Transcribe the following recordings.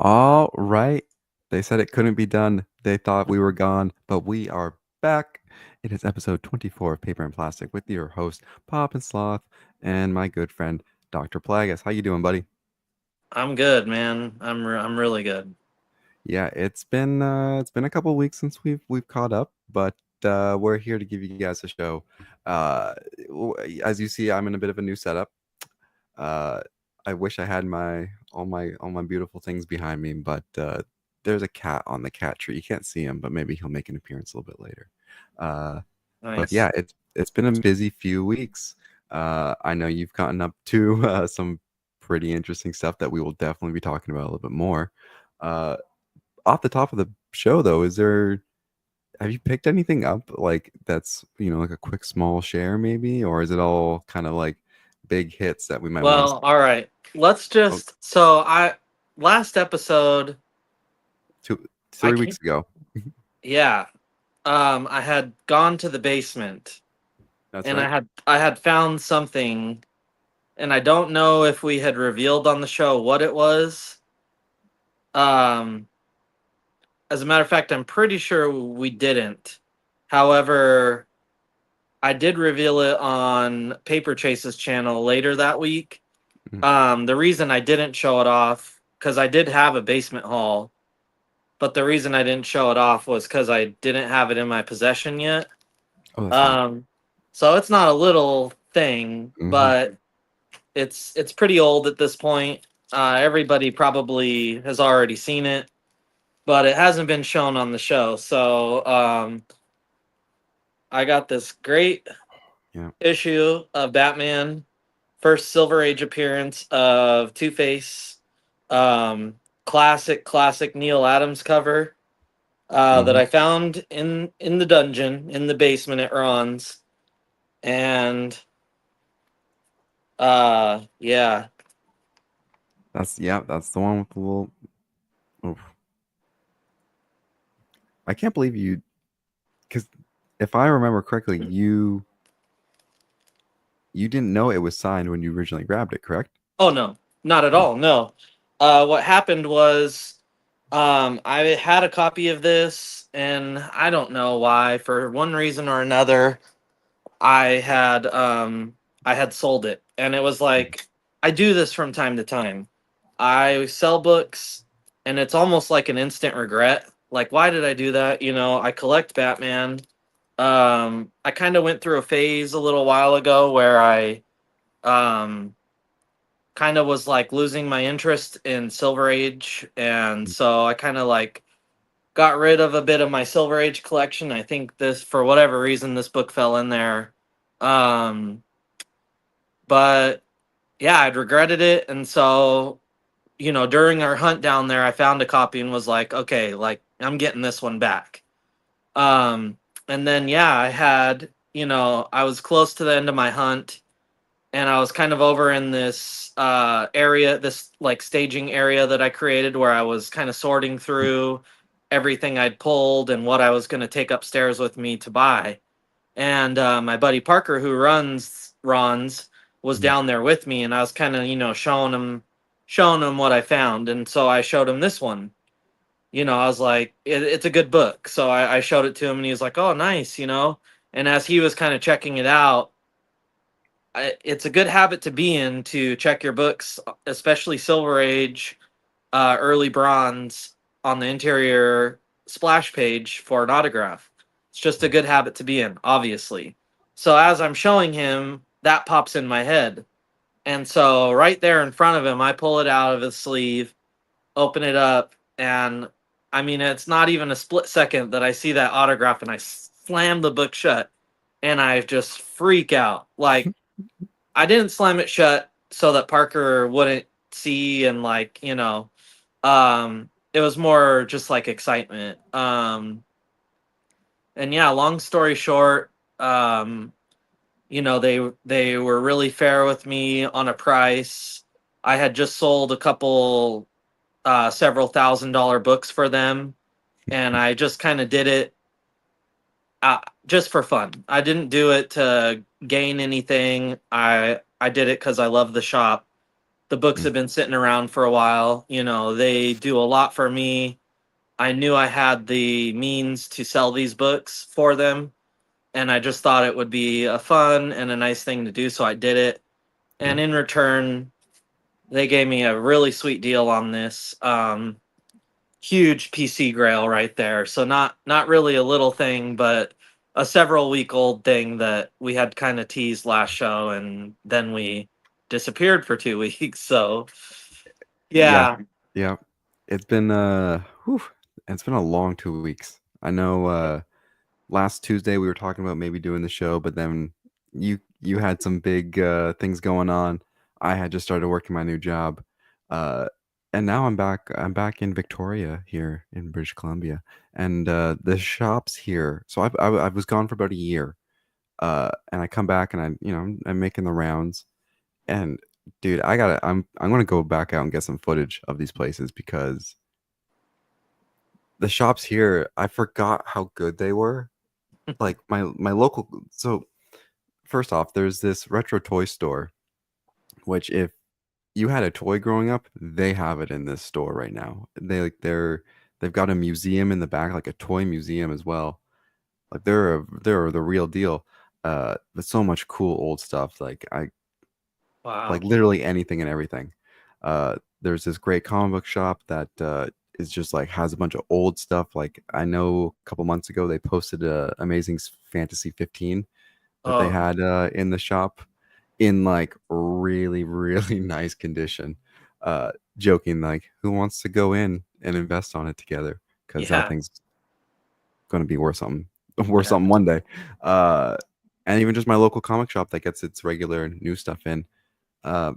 All right. They said it couldn't be done. They thought we were gone, but we are back. It is episode 24 of Paper and Plastic with your host, Pop and Sloth, and my good friend, Dr. Plagas. How you doing, buddy? I'm good, man. I'm really good. Yeah, it's been a couple weeks since we've caught up, but we're here to give you guys a show. Uh, as you see, I'm in a bit of a new setup. Uh, I wish I had all my beautiful things behind me, but there's a cat on the cat tree. You can't see him, but maybe he'll make an appearance a little bit later. Uh, but Nice. yeah, it's been a busy few weeks. I know you've gotten up to some pretty interesting stuff that we will definitely be talking about a little bit more. Uh, Off the top of the show, though, have you picked anything up like that's like a quick small share maybe, or is it all kind of like big hits that we might want to? Well, all right. Let's Oh, just so I last episode two, I 3 weeks can't ago. yeah. I had gone to the basement That's and right. I had found something, and I don't know if we had revealed on the show what it was. Um as a matter of fact, I'm pretty sure we didn't. However, I did reveal it on Paper Chase's channel later that week. Mhm. The reason I didn't show it off, because I did have a basement haul, but the reason I didn't show it off was because I didn't have it in my possession yet. Oh, that's fine. Um, so it's not a little thing, Hmm. but it's pretty old at this point. Everybody probably has already seen it, but it hasn't been shown on the show. So I got this great Yeah. issue of Batman, first Silver Age appearance of Two Face, um, classic Neil Adams cover that Hmm. I found in the dungeon in the basement at Ron's, and yeah, That's the one with the little. Oof. I can't believe you, because if I remember correctly, you didn't know it was signed when you originally grabbed it, correct? oh no, not at Oh, all, no. What happened was I had a copy of this, and I don't know why, for one reason or another, I had um I had sold it, and it was like I do this from time to time. I sell books, and it's almost like an instant regret. Like, why did I do that? I collect Batman. I kind of went through a phase a little while ago where I um kind of was like losing my interest in Silver Age, and so I kind of like got rid of a bit of my Silver Age collection. I think this, for whatever reason, this book fell in there. Um, but yeah, I'd regretted it. And so, during our hunt down there, I found a copy and was like, okay, like I'm getting this one back. Um, and then, yeah, I was close to the end of my hunt, and I was kind of over in this area, this like staging area that I created where I was kind of sorting through everything I'd pulled and what I was going to take upstairs with me to buy. And my buddy Parker, who runs Ron's, was mhm. down there with me, and I was kind of showing him what I found, and so I showed him this one. I was like, it's a good book, so I showed it to him, and he was like, oh, nice. And as he was kind of checking it out, it's a good habit to be in to check your books, especially Silver Age, early Bronze, on the interior splash page for an autograph. It's just a good habit to be in, obviously. So as I'm showing him, that pops in my head. And so right there in front of him, I pull it out of his sleeve, open it up, and I mean, it's not even a split second that I see that autograph, and I slam the book shut, and I just freak out. Like, I didn't slam it shut so that Parker wouldn't see, and like, it was more just like excitement. And yeah, long story short, um, they were really fair with me on a price. I had just sold a couple several $1,000 books for them, and I just kind of did it just for fun. I didn't do it to gain anything. I did it because I love the shop. The books Mm. have been sitting around for a while. They do a lot for me. I knew I had the means to sell these books for them, and I just thought it would be a fun and a nice thing to do, so I did it. Yeah. And in return, they gave me a really sweet deal on this. Huge PC Grail right there. So not really a little thing, but a several week old thing that we had kind of teased last show, and then we disappeared for 2 weeks. So Yeah. yeah, Yeah. It's been it's been a long 2 weeks. I know last Tuesday we were talking about maybe doing the show, but then you had some big things going on. I had just started working my new job. Uh and now I'm back in Victoria here in British Columbia. And the shops here. So I was gone for about a year. And I come back and I'm making the rounds. And dude, I'm gonna go back out and get some footage of these places because the shops here, I forgot how good they were. Like my local. So first off, there's this retro toy store, which if you had a toy growing up, they have it in this store right now. They've got a museum in the back, like a toy museum as well. Like they're the real deal. But so much cool old stuff. Like wow. literally anything and everything. There's this great comic book shop that is just like has a bunch of old stuff. Like I know a couple months ago they posted Amazing Fantasy 15 that they Oh had in the shop in like really really nice condition. Joking like who wants to go in and invest on it together because that yeah, thing's going to be worth something worth yeah. something one day. Uh, and even just my local comic shop that gets its regular new stuff in. Uh,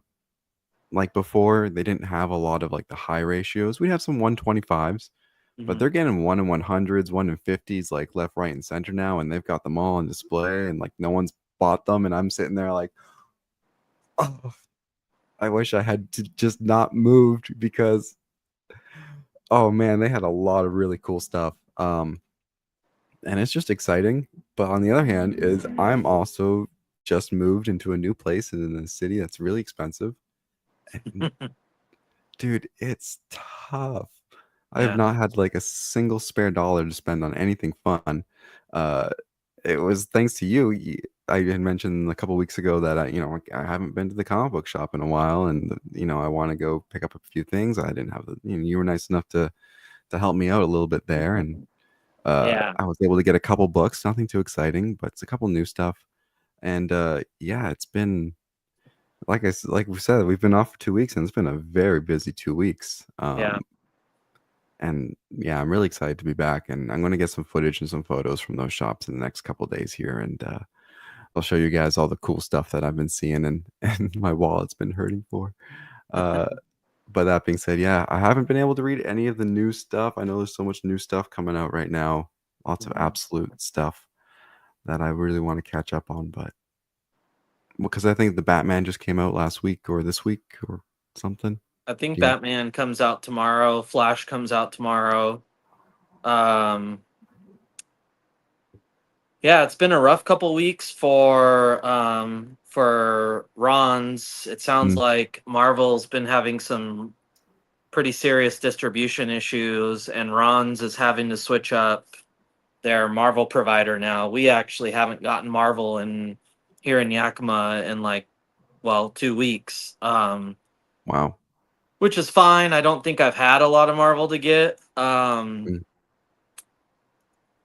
like before, they didn't have a lot of like the high ratios. We have some 125s, but Mhm. they're getting 1 in 100s, 1 in 50s, like left, right, and center now, and they've got them all on display, and like no one's bought them, and I'm sitting there like, oh, I wish I had just not moved because, oh man, they had a lot of really cool stuff. And it's just exciting. But on the other hand, is I'm also just moved into a new place in a city that's really expensive. And dude, it's tough. I have Yeah, not had like a single spare dollar to spend on anything fun. Uh, it was thanks to you. I had mentioned a couple weeks ago that I haven't been to the comic book shop in a while, and I want to go pick up a few things. I didn't have you were nice enough to help me out a little bit there, and yeah. I was able to get a couple books, nothing too exciting, but it's a couple new stuff. And yeah, it's been like we said, we've been off for 2 weeks, and it's been a very busy 2 weeks. Yeah. And yeah, I'm really excited to be back, and I'm going to get some footage and some photos from those shops in the next couple days here, and I'll show you guys all the cool stuff that I've been seeing and and my wallet's been hurting for. Uh, but that being said, yeah, I haven't been able to read any of the new stuff. I know there's so much new stuff coming out right now, lots of absolute stuff that I really want to catch up on, but because I think the Batman just came out last week or this week or something. I think Do you know? Batman comes out tomorrow. Flash comes out tomorrow. Um, yeah, it's been a rough couple weeks for Ron's. It sounds Mm, like Marvel's been having some pretty serious distribution issues, and Ron's is having to switch up their Marvel provider now. We actually haven't gotten Marvel in here in Yakima in like, well, 2 weeks, wow. which is fine. I don't think I've had a lot of Marvel to get. Mm,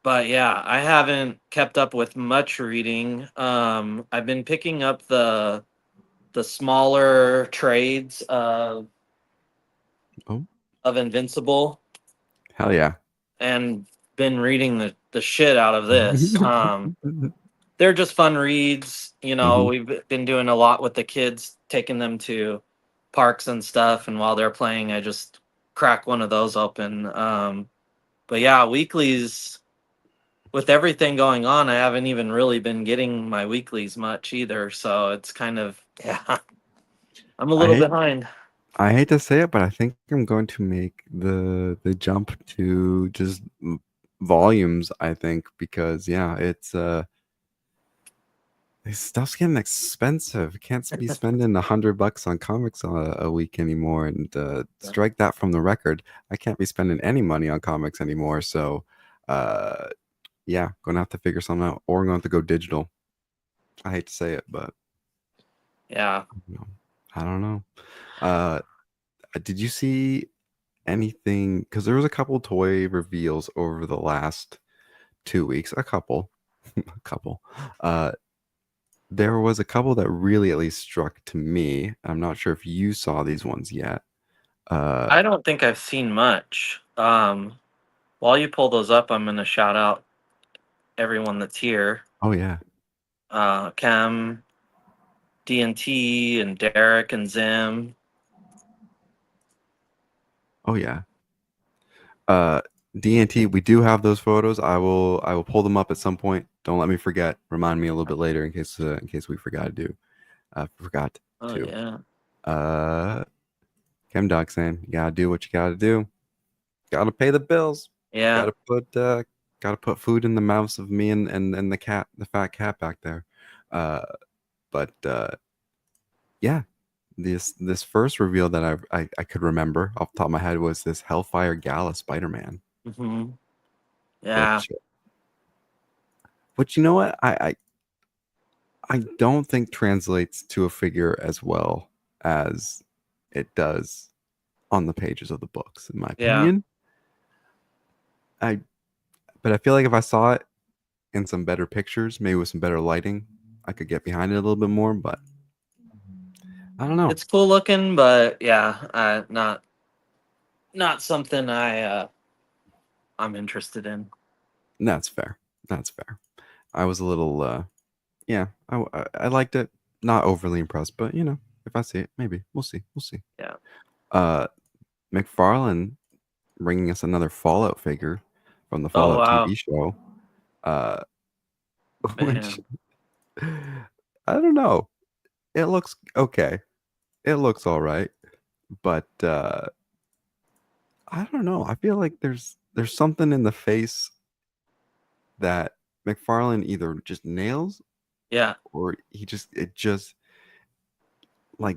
But yeah, I haven't kept up with much reading. I've been picking up the smaller trades oh, of Invincible hell yeah. and been reading the shit out of this. They're just fun reads. Hmm. We've been doing a lot with the kids, taking them to parks and stuff, and while they're playing, I just crack one of those open. But yeah, weeklies with everything going on, I haven't even really been getting my weeklies much either. So it's kind of, yeah, I'm a I little hate behind. I hate to say it, but I think I'm going to make the jump to just volumes, I think, because yeah, This stuff's getting expensive. Can't be spending $100 on comics a week anymore. And strike that from the record. I can't be spending any money on comics anymore. So, uh, yeah, gonna have to figure something out, or I'm going to have to go digital. I hate to say it, but Yeah. you know, I don't know. Did you see anything? Because there was a couple toy reveals over the last 2 weeks. A couple, a couple. There was a couple that really at least struck to me. I'm not sure if you saw these ones yet. I don't think I've seen much. While you pull those up, I'm gonna shout out everyone that's here. Oh yeah. Cam, DNT, and Derek and Zim. Oh yeah. DNT, we do have those photos. I will pull them up at some point. Don't let me forget. Remind me a little bit later in case we forgot Oh to. yeah. Chem Dog saying, you gotta do what you gotta do. Gotta pay the bills. Yeah. Gotta put food in the mouths of me and the cat, the fat cat back there. But yeah, this first reveal that I could remember off the top of my head was this Hellfire Gala Spider-Man. Hmm. Yeah. Which you know what? I don't think translates to a figure as well as it does on the pages of the books, in my Yeah. opinion. But I feel like if I saw it in some better pictures, maybe with some better lighting, I could get behind it a little bit more. But I don't know. It's cool looking, but yeah, not something I'm interested in. That's fair. That's fair. I was a little, yeah, I liked it. Not overly impressed, but you know, if I see it, maybe we'll see. We'll see. Yeah. McFarlane bringing us another Fallout figure from the Oh Fallout wow, TV show. Which man. I don't know. It looks okay. It looks all right, but I don't know. I feel like there's something in the face that McFarlane either just nails Yeah. or it just like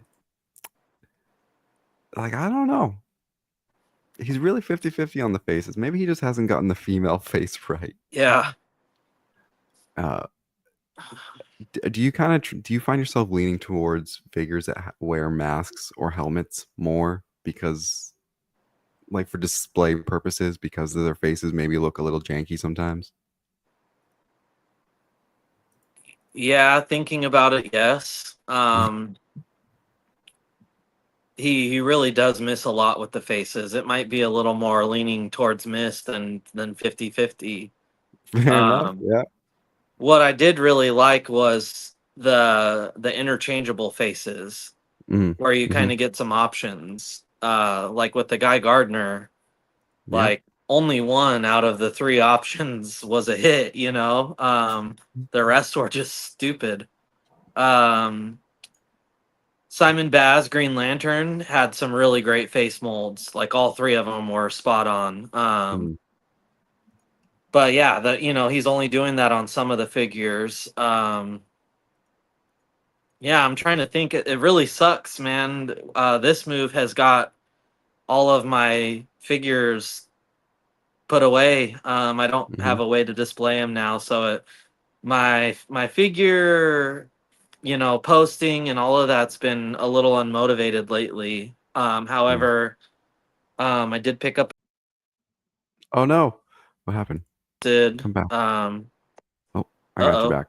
I don't know. He's really 50-50 on the faces. Maybe he just hasn't gotten the female face right. Yeah. Uh, do you kind of do you find yourself leaning towards figures that wear masks or helmets more because like for display purposes because their faces maybe look a little janky sometimes? Yeah, thinking about it, yes. He really does miss a lot with the faces. It might be a little more leaning towards miss than 50-50. Fair enough. Um, Yeah. what I did really like was the interchangeable faces Mhm. where you kind Mhm. of get some options. Like with the Guy Gardner, Yeah. like only one out of the three options was a hit, the rest were just stupid. um Simon Baz Green Lantern had some really great face molds, like all three of them were spot on. Mhm. But yeah, he's only doing that on some of the figures. Yeah, I'm trying to think. It really sucks, man. This move has got all of my figures put away. I don't have Mhm. a way to display them now, so my figure, posting and all of that's been a little unmotivated lately. Yeah. However, I did pick up Oh no. What happened? did Come back. Oh, I got you uh-oh. back.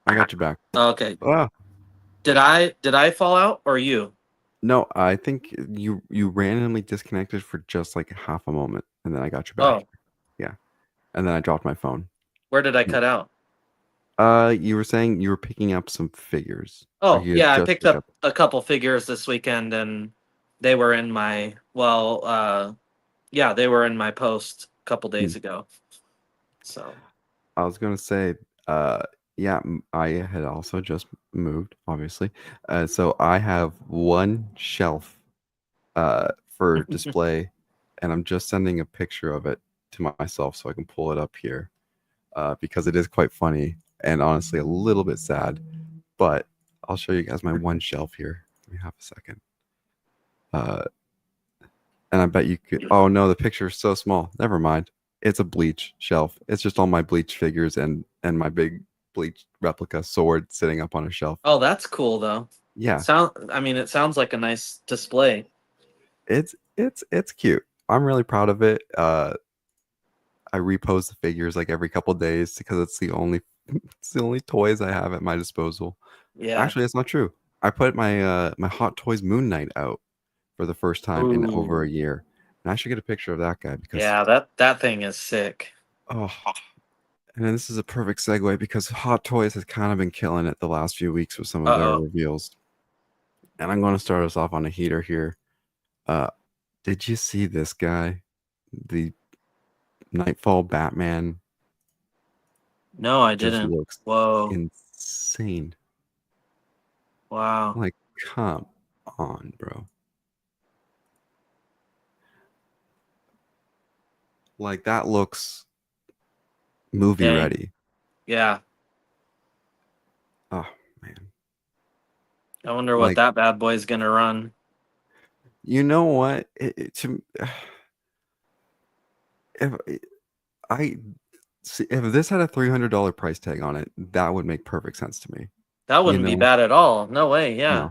I got you back. Okay. Ah. Did I fall out or you? No, I think you randomly disconnected for just like half a moment, and then I got you back. Oh, Yeah, and then I dropped my phone. where did I Yeah. cut out? You were saying you were picking up some figures, or Oh, you had yeah, I just picked picked up up. a couple figures this weekend and they were in my yeah, they were in my post a couple Hmm. days ago. So, I was gonna say, uh, yeah, I had also just moved, obviously. So I have one shelf, for display, and I'm just sending a picture of it to myself so I can pull it up here, because it is quite funny and honestly a little bit sad. but I'll show you guys my one shelf here. Give me half a second. And I bet you could. Oh no, the picture is so small. Never mind. It's a Bleach shelf. It's just all my Bleach figures and my big Bleach replica sword sitting up on a shelf. Oh, that's cool though. Yeah, I mean, it sounds like a nice display. it's cute. I'm really proud of it. I repose the figures like every couple days because it's the only it's the only toys I have at my disposal. Yeah. Actually, it's not true. I put my Hot Toys Moon Knight out for the first time in over Ooh. a year. And I should get a picture of that guy because Yeah, that thing is sick. oh, and then this is a perfect segue because Hot Toys has kind of been killing it the last few weeks with some of their Uh-oh. reveals. And I'm going to start us off on a heater here. Uh, did you see this guy? The Nightfall Batman No, I just didn't. looks Whoa. insane. Wow. Like, come on, bro. Like, that looks movie Dang. ready. Yeah. Oh, man. I wonder what Like, that bad boy's gonna run. you know what? If I see if this had a $300 price tag on it, that would make perfect sense to me. That You wouldn't be know? bad at all. No way. Yeah.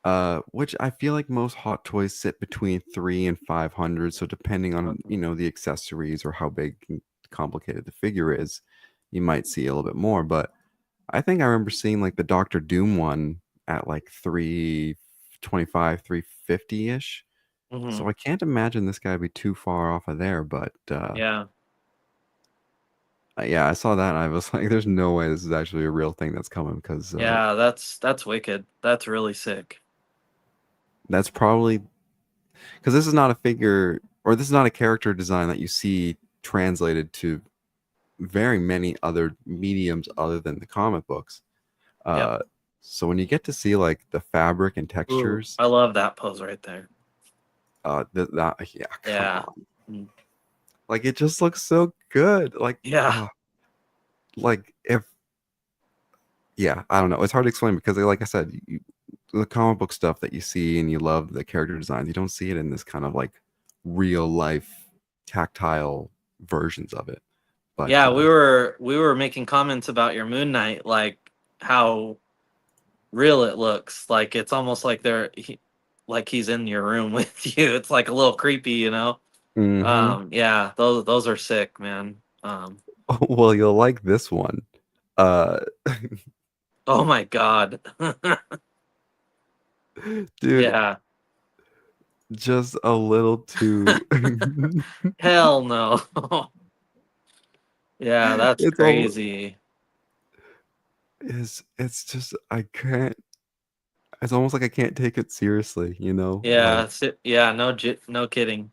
No. Which I feel like most Hot Toys sit between 3 and 500. So depending on, Mhm. the accessories or how big and complicated the figure is, you might see a little bit more. But I think I remember seeing like the Doctor Doom one at like 325, 350-ish. So Mhm. I can't imagine this guy would be too far off of there, but Yeah. yeah, I saw that and I was like, there's no way this is actually a real thing that's coming because Yeah, that's wicked. That's really sick. that's probably because this is not a figure or this is not a character design that you see translated to very many other mediums other than the comic books. Yep. Uh, so when you get to see like the fabric and Ooh, textures, I love that pose right there. that yeah, come Yeah. on, Mm. like it just looks so good. Yeah. Like if yeah, I don't know. It's hard to explain because, like I said, the comic book stuff that you see and you love the character designs, you don't see it in this kind of like real life tactile versions of it. But Yeah, we were making comments about your Moon Knight, like how real it looks. Like it's almost like like he's in your room with you. It's like a little creepy, you know. hmm Yeah, those are sick, man. well, you'll like this one. Uh, Oh my God. dude, Yeah. just a little too. Hell no. Yeah, that's it's all. crazy. It's just I can't. It's almost like I can't take it seriously, Yeah, like. yeah, no kidding.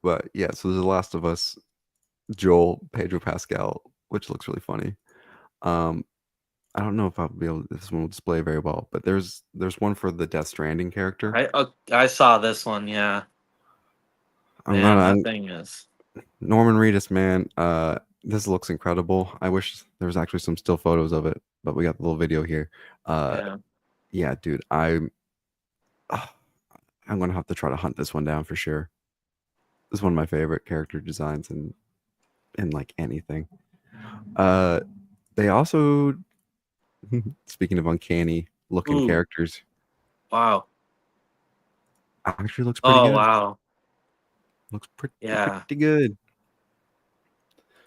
But yeah, so there's The Last of Us, Joel, Pedro Pascal, which looks really funny. Um, I don't know if I'll be able. This one will display very well, but there's one for the Death Stranding character. I saw this one, yeah. I'm Man, gonna that thing is. Norman Reedus, man. This looks incredible. I wish there was actually some still photos of it, but we got the little video here. Uh, Yeah. yeah, dude, uh, I'm gonna have to try to hunt this one down for sure. This is one of my favorite character designs in like anything. Uh, they also, speaking of uncanny looking Ooh, characters, wow. actually looks pretty Oh good. wow. Looks Yeah. pretty good.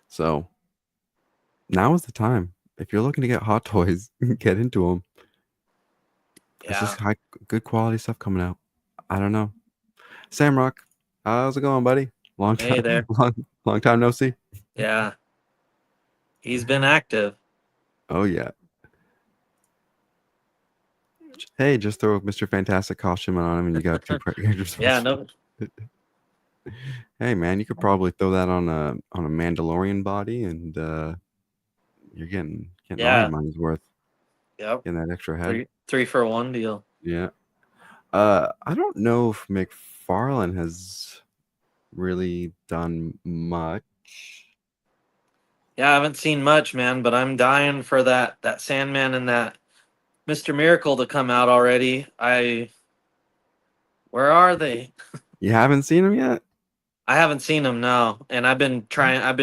So now is the time. If you're looking to get Hot Toys, get into them. It's just Yeah. good quality stuff coming out. I don't know. Samrock, how's it going, buddy? Long Hey time, there. long time no see. Yeah. He's been active. Oh yeah. Hey, just throw Mr. Fantastic costume on him, and you got two characters. Yeah, no. Hey man, you could probably throw that on a Mandalorian body, and you're getting all your Yeah. money's worth. Yep. Getting that extra head. Three for one deal. Yeah. I don't know if McFarlane has really done much. Yeah, I haven't seen much, man, but I'm dying for that Sandman and that Mr. Miracle to come out already. Where are they? You haven't seen them yet? I haven't seen them, no. And I've been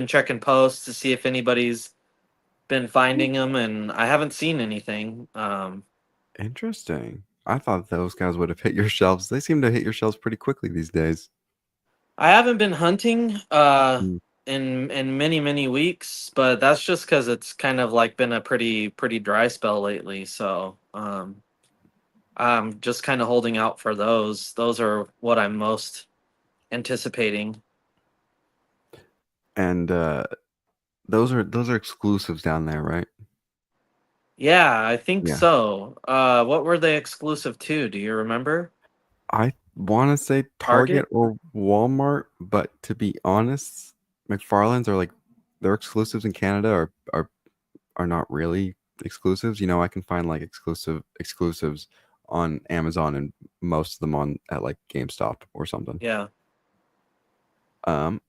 checking posts to see if anybody's been finding them, and I haven't seen anything. Interesting. I thought those guys would have hit your shelves. They seem to hit your shelves pretty quickly these days. I haven't been hunting Mm. in many weeks, but that's just because it's kind of like been a pretty dry spell lately. So I'm just kind of holding out for those. Those are what I'm most anticipating. And those are exclusives down there, right? Yeah, I think Yeah. so. What were they exclusive to? Do you remember? I want to say Target Target? or Walmart, but to be honest, McFarlane's are like their exclusives in Canada are not really exclusives. You know, I can find like exclusives on Amazon and most of them on at like GameStop or something. Yeah. Um,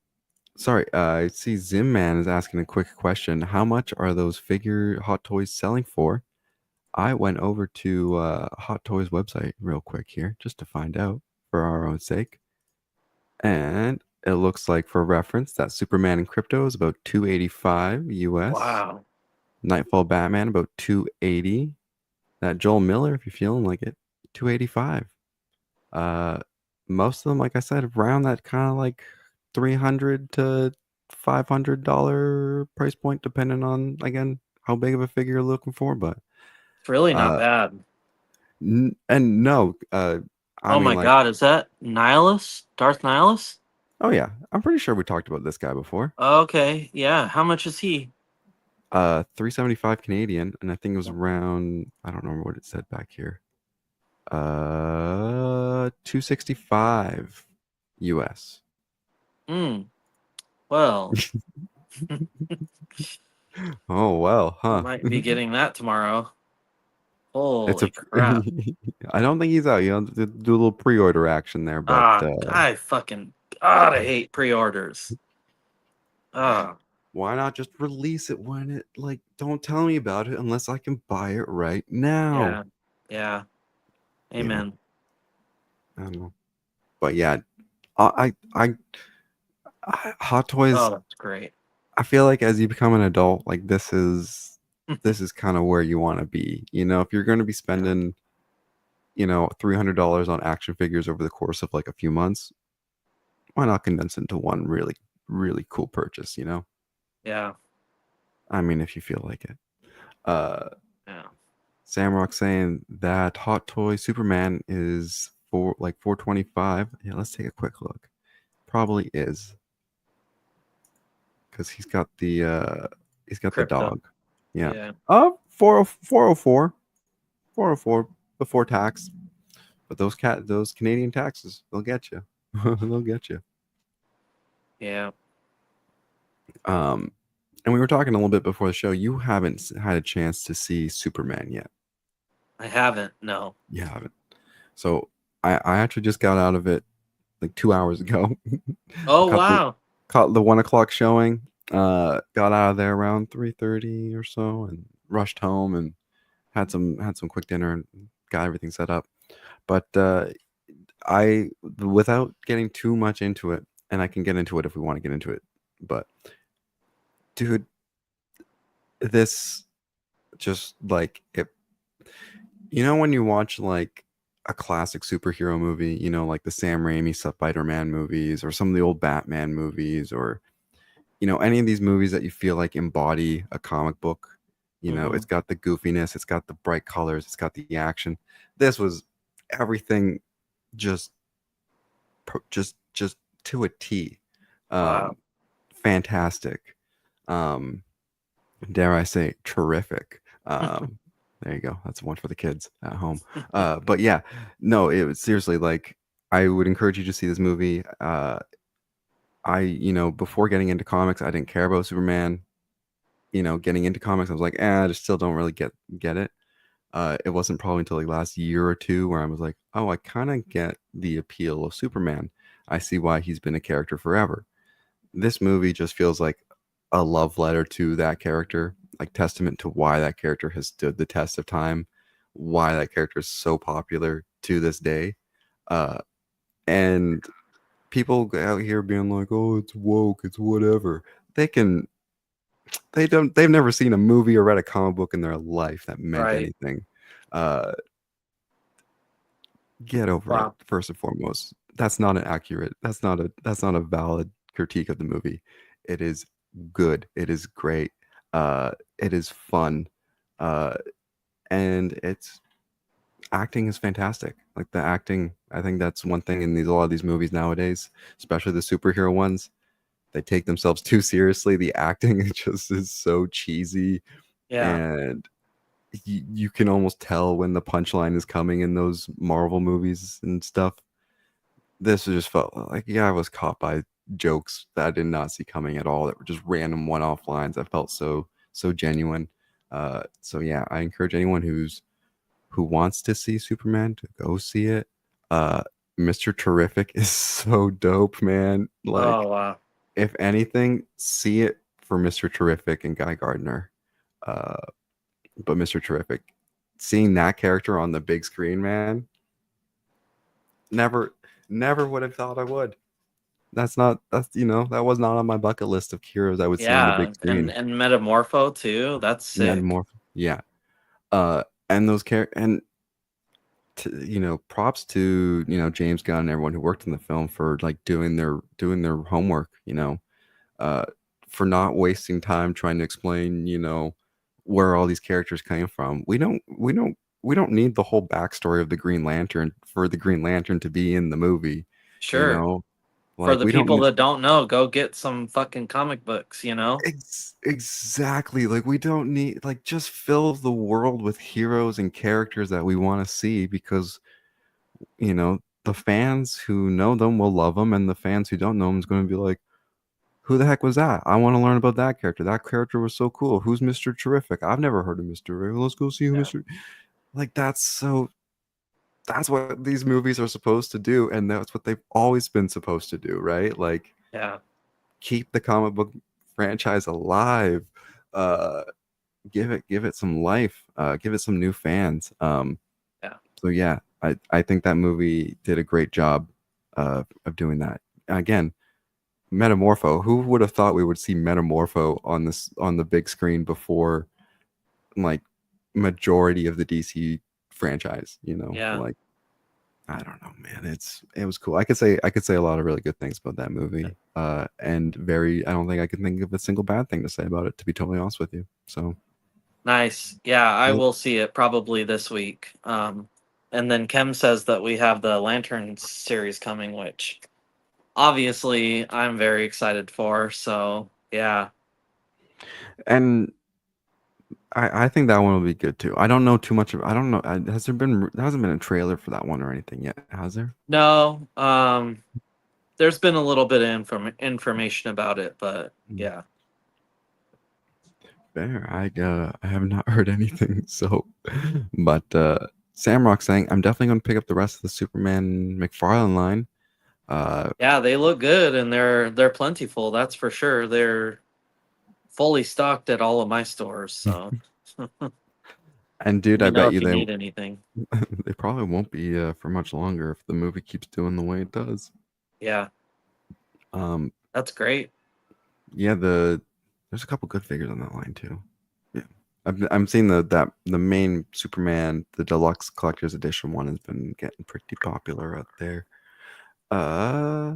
sorry, I see Zimman is asking a quick question. How much are those figure Hot Toys selling for? I went over to Hot Toys website real quick here just to find out for our own sake. And it looks like for reference that Superman in crypto is about 285 US. Wow. Nightfall Batman about 280. That Joel Miller, if you're feeling like it, 285. Uh Most of them, like I said, around that kind of like 300 to $500 price point, depending on again how big of a figure you're looking for. But It's really not uh bad. and no, I Oh mean my like, God, is that Nihilus? Darth Nihilus? oh yeah, I'm pretty sure we talked about this guy before. Okay, yeah. How much is he? 375 Canadian, and I think it was around, I don't remember what it said back here. 265 US. Hmm. Well, Oh well, I huh? might be getting that tomorrow. It's Holy a crap. I don't think he's out. You know, do a little pre-order action there, but I fucking God, I hate pre-orders. Ah, why not just release it when it like don't tell me about it unless I can buy it right now. yeah. Yeah. You know, Amen. I don't know. But yeah, I Hot Toys, Oh, that's great. I feel like as you become an adult, like this is kind of where you want to be. You know, if you're going to be Yeah. spending, $300 on action figures over the course of like a few months, why not condense it into one really, really cool purchase, you know? Yeah. I mean, if you feel like it. Uh, Yeah. Samrock saying that Hot Toy Superman is for like 425. Yeah, let's take a quick look. Probably is because he's got the Crypto. dog. Yeah. Yeah. 404 404 before tax. But those Canadian taxes, they'll get you. They'll get you. Yeah. Um, and we were talking a little bit before the show. You haven't had a chance to see Superman yet. I haven't. No. You haven't. So I actually just got out of it like 2 hours ago. Oh caught the wow. caught the 1 o'clock showing. Got out of there around 3:30 or so, and rushed home and had some quick dinner and got everything set up. But I, without getting too much into it, and I can get into it if we want to get into it. But dude, this just like it. You know when you watch like a classic superhero movie, like the Sam Raimi Spider-Man movies or some of the old Batman movies, or any of these movies that you feel like embody a comic book. Hmm. It's got the goofiness, it's got the bright colors, it's got the action. This was everything, just just to a T. Wow. Fantastic. Um, dare I say terrific. There you go. That's one for the kids at home. But yeah, no, it was seriously like I would encourage you to see this movie. Before getting into comics, I didn't care about Superman. Getting into comics, I was like, I just still don't really get it. It wasn't probably until like last year or two where I was like, oh, I kind of get the appeal of Superman. I see why he's been a character forever. This movie just feels like a love letter to that character, like testament to why that character has stood the test of time, why that character is so popular to this day. Uh, and people out here being like, "Oh, it's woke, it's whatever." They can they've never seen a movie or read a comic book in their life that meant Right. anything. Uh, get over it Wow. first and foremost. That's not an accurate. That's not a valid critique of the movie. It is good. It is great. It is fun. Uh, and it's acting is fantastic. Like the acting, I think that's one thing in a lot of these movies nowadays, especially the superhero ones. They take themselves too seriously. The acting just is so cheesy, Yeah. and you can almost tell when the punchline is coming in those Marvel movies and stuff. This just felt like, yeah, I was caught by jokes that I did not see coming at all. That were just random one-off lines. I felt so genuine. So yeah, I encourage anyone who wants to see Superman to go see it. Uh, Mr. Terrific is so dope, man. Oh Like, wow. if anything, see it for Mr. Terrific and Guy Gardner. Uh, but Mr. Terrific, seeing that character on the big screen, man, never, never would have thought I would. That was not on my bucket list of heroes I would see on the big Yeah, screen. and Metamorpho too. That's sick. Metamorph, yeah. And those and props to James Gunn and everyone who worked in the film for like doing their homework. Uh, for not wasting time trying to explain where all these characters came from. We don't need the whole backstory of the Green Lantern for the Green Lantern to be in the movie. You Sure. know, For like the we don't people need that don't know, go get some fucking comic books, you know? exactly, like we don't need, like, just fill the world with heroes and characters that we want to see, because the fans who know them will love them, and the fans who don't know them is going to be like, who the heck was that? I want to learn about that character. That character was so cool. Who's Mr. Terrific? I've never heard of Mr. Terrific. Let's go see who Yeah. Mr. Like, that's what these movies are supposed to do, and that's what they've always been supposed to do, right? Like, Yeah. keep the comic book franchise alive. Uh, give it some life. Give it some new fans. Yeah. So yeah, I think that movie did a great job of doing that. Again, Metamorpho. Who would have thought we would see Metamorpho on the big screen before, like, majority of the DC franchise? Yeah. Like, I don't know, man. It was cool. I could say a lot of really good things about that movie. And I don't think I can think of a single bad thing to say about it, to be totally honest with you. So Nice. Yeah, I will see it probably this week. And then Kem says that we have the Lantern series coming, which obviously I'm very excited for. So yeah. and I think that one will be good too. I don't know too much of. I don't know. There hasn't been a trailer for that one or anything yet, has there? No, there's been a little bit of information about it, but Mm. yeah. Fair. I have not heard anything. So, but Samrock saying I'm definitely going to pick up the rest of the Superman McFarlane line. Yeah, they look good and they're plentiful, that's for sure. They're fully stocked at all of my stores, so let and dude, I me know bet if you you need anything. they probably won't be for much longer if the movie keeps doing the way it does. Yeah, Um, that's great. yeah, there's a couple good figures on that line too. Yeah, I'm seeing the main Superman, the deluxe collector's edition one has been getting pretty popular out there. Uh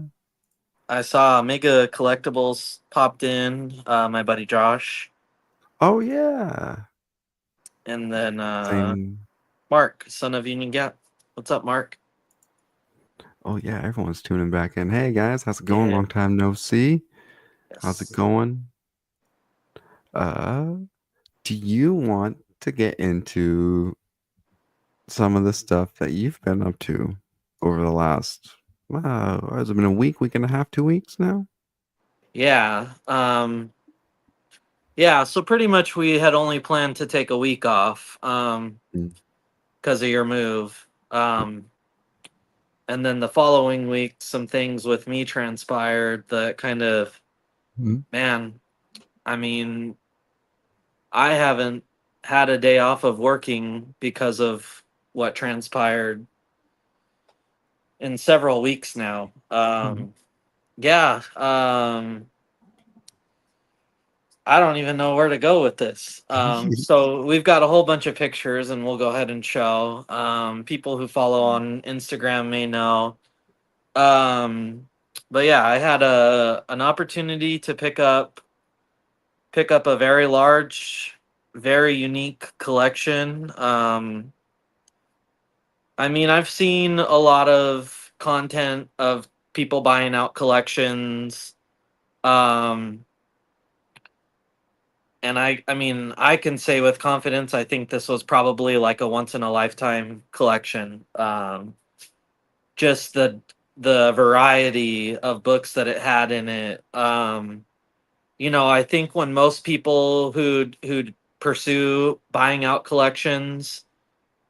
I saw Mega Collectibles popped in, my buddy Josh, oh yeah, and then same. Mark, son of Union Gap. What's up, Mark? Oh yeah, everyone's tuning back in. Hey guys, how's it going? Yeah. Long time no see. How's it Yes. going? Uh, do you want to get into some of the stuff that you've been up to over the last, has it been a week and a half, 2 weeks now? Yeah. Yeah, so pretty much we had only planned to take a week off Mm. because of your move. And then the following week some things with me transpired that kind of, Mm. man, I mean, I haven't had a day off of working because of what transpired in several weeks now. Yeah, I don't even know where to go with this. So we've got a whole bunch of pictures, and we'll go ahead and show. People who follow on Instagram may know. Um, but yeah, I had an opportunity to pick up a very large, very unique collection. I mean, I've seen a lot of content of people buying out collections. Um, and I mean, I can say with confidence, I think this was probably like a once in a lifetime collection. Just the variety of books that it had in it. I think when most people who'd pursue buying out collections,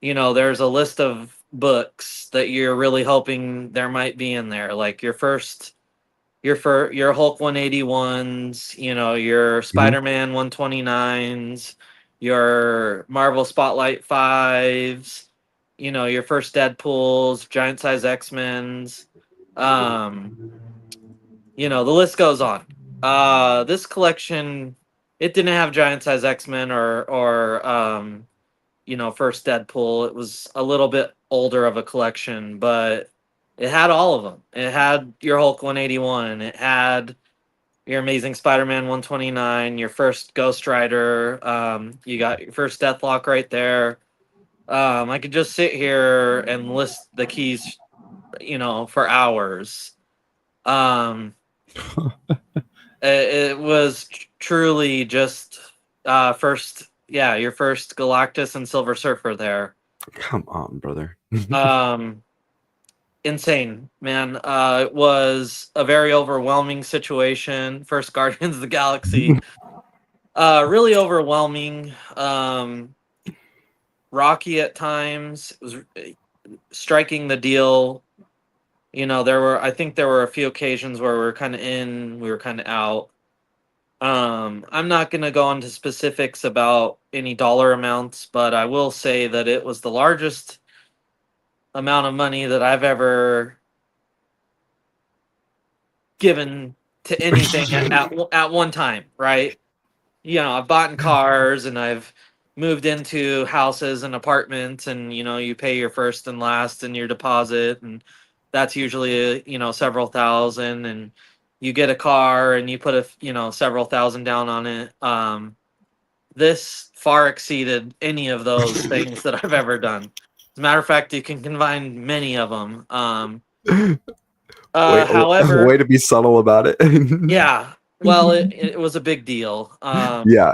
there's a list of books that you're really hoping there might be in there, like your Hulk 181s, your Mhm. Spider-Man 129s, your Marvel Spotlight 5s, your first Deadpools, giant size X-Men's. Um, the list goes on. This collection, it didn't have giant size X-Men or first Deadpool. It was a little bit older of a collection, but it had all of them. It had your Hulk 181. It had your Amazing Spider-Man 129. Your first Ghost Rider. You got your first Deathlock right there. I could just sit here and list the keys, for hours. Um, it was truly just first, yeah, your first Galactus and Silver Surfer there. Come on, brother. Um, Insane, man. It was a very overwhelming situation. First Guardians of the Galaxy. Really overwhelming. Rocky at times. It was striking the deal. I think there were a few occasions where we were kind of in, we were kind of out. I'm not going to go into specifics about any dollar amounts, but I will say that it was the largest amount of money that I've ever given to anything at one time, right? I've bought in cars and I've moved into houses and apartments, and you pay your first and last and your deposit, and that's usually several thousand, and you get a car and you put several thousand down on it. This far exceeded any of those things that I've ever done. As a matter of fact, you can combine many of them. Wait, way However, to be subtle about it. yeah, well, it was a big deal. Yeah,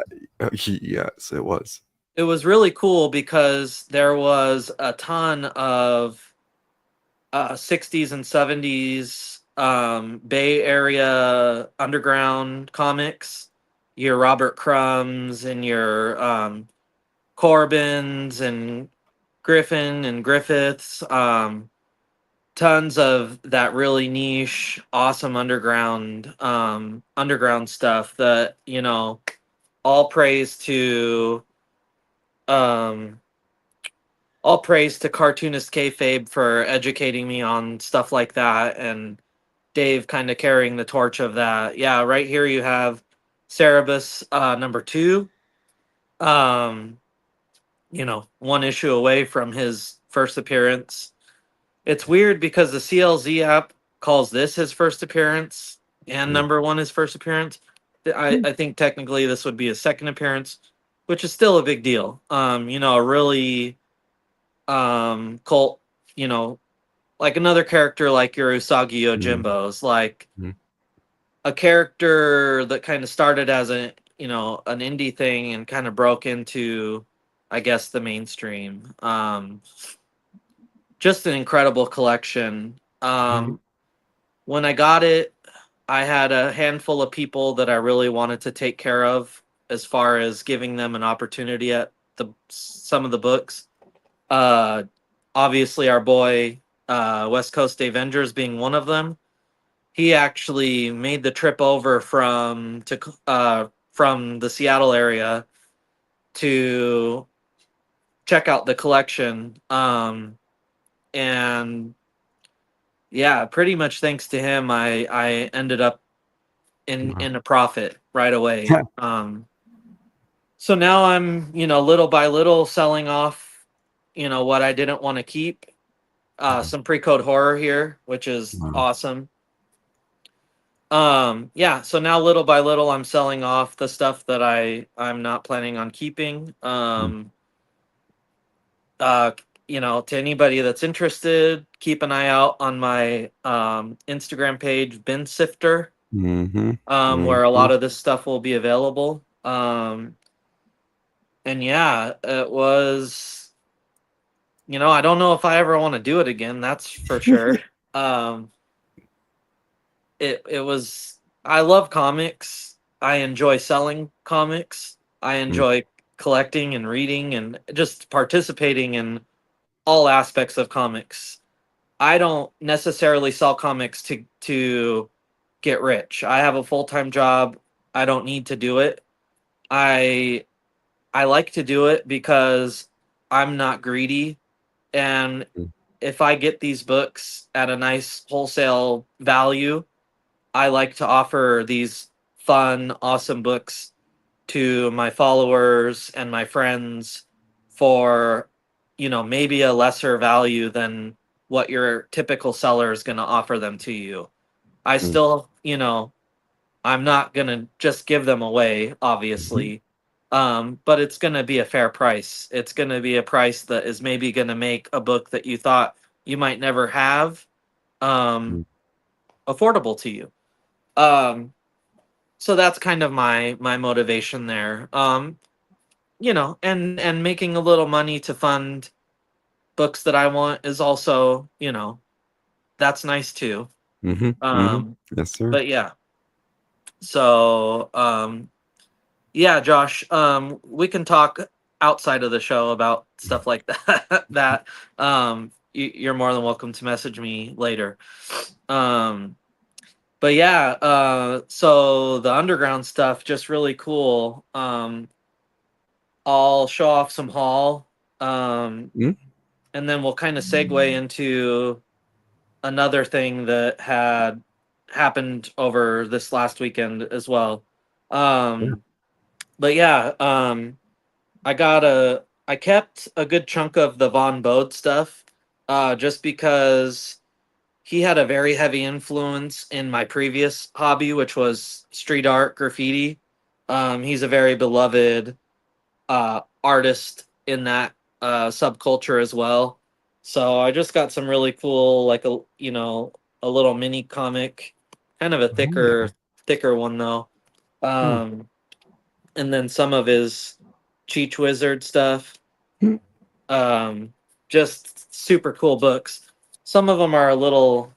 yes, it was. It was really cool because there was a ton of 60s and 70s Bay Area underground comics. Your Robert Crumbs and your Corbins and Griffin and Griffiths. Tons of that really niche, awesome underground stuff that, all praise to um all praise to cartoonist kayfabe for educating me on stuff like that, and Dave kind of carrying the torch of that. Yeah, right here you have Cerebus number 2. Um, one issue away from his first appearance. It's weird because the CLZ app calls this his first appearance and Yeah. number 1 his first appearance. I think technically this would be his second appearance, which is still a big deal. A really cult, like another character like your Usagi Mhm. Yojimbo's, like Mhm. a character that kind of started as an indie thing and kind of broke into, I guess, the mainstream. Just an incredible collection. Mhm. When I got it, I had a handful of people that I really wanted to take care of as far as giving them an opportunity at some of the books. Uh, Obviously, our boy West Coast Avengers being one of them. He actually made the trip over from the Seattle area to check out the collection. And yeah, pretty much thanks to him, I ended up in a profit right away. So now I'm, little by little selling off, what I didn't want to keep. Some pre-code horror here, which is Wow. awesome. Yeah, so now little by little I'm selling off the stuff that I'm not planning on keeping. Uh, to anybody that's interested, keep an eye out on my Instagram page, Bin Sifter, Mm-hmm. where a Mm-hmm. lot of this stuff will be available. And yeah, it was, I don't know if I ever want to do it again, that's for sure. um it was, I love comics. I enjoy selling comics. I enjoy collecting and reading and just participating in all aspects of comics. I don't necessarily sell comics to get rich. I have a full-time job. I don't need to do it. I I like to do it because I'm not greedy, and if I get these books at a nice wholesale value, I like to offer these fun, awesome books to my followers and my friends for, maybe a lesser value than what your typical seller is going to offer them to you. I still, I'm not going to just give them away, Mm-hmm. obviously. But it's going to be a fair price. It's going to be a price that is maybe going to make a book that you thought you might never have um, affordable to you. Um, so that's kind of my motivation there. And making a little money to fund books that I want is also, that's nice too. Mm-hmm. Mm-hmm. Um, Yes, sir. but yeah. So yeah, Josh, we can talk outside of the show about stuff like that. You're more than welcome to message me later. Um, but yeah, so the underground stuff just really cool. I'll show off some haul, um, Mm-hmm. and then we'll kind of segue into another thing that had happened over this last weekend as well. Yeah. Um, but yeah, I kept a good chunk of the Von Bode stuff, just because he had a very heavy influence in my previous hobby, which was street art graffiti. He's a very beloved artist in that subculture as well. So I just got some really cool, like a little mini comic, kind of a Oh, yeah. thicker one though. Hmm. Um, and then some of his Cheech Wizard stuff. Hmm. Just super cool books. Some of them are a little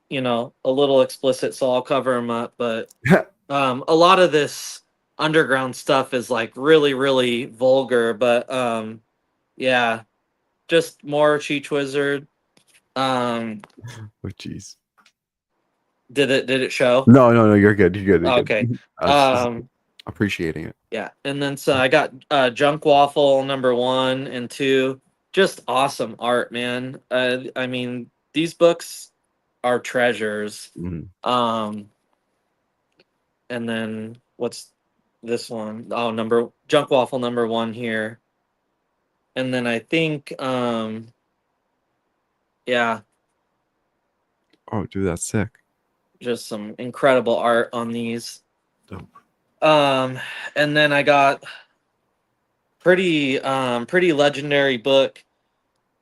explicit, so I'll cover them up. But a lot of this underground stuff is like really, really vulgar. But yeah, just more Cheech Wizard. Um, Oh, jeez. did it show? No, no, no. You're good. You're good. You're Okay. good. I was just Um, appreciating it. yeah, and then so I got Junk Waffle #1 and 2. Just awesome art, man. I mean, these books are treasures. Mm-hmm. Um, and then what's this one? Oh, number Junk Waffle #1 here. And then I think yeah, Oh, dude, that's sick. just some incredible art on these. Dope. Um, and then I got pretty legendary book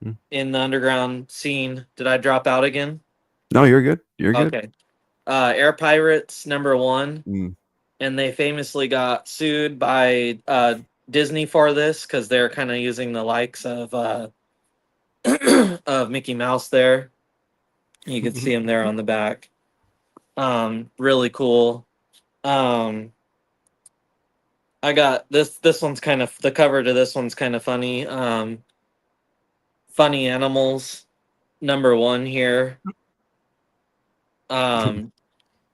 Mm. in the underground scene. Did I drop out again? No, you're good. You're good. Okay. Air Pirates #1, Mm. and they famously got sued by Disney for this because they're kind of using the likes of of Mickey Mouse there. You can see him there on the back. Really cool. Um, I got this one's kind of, the cover to this one's kind of funny. Funny Animals #1 here.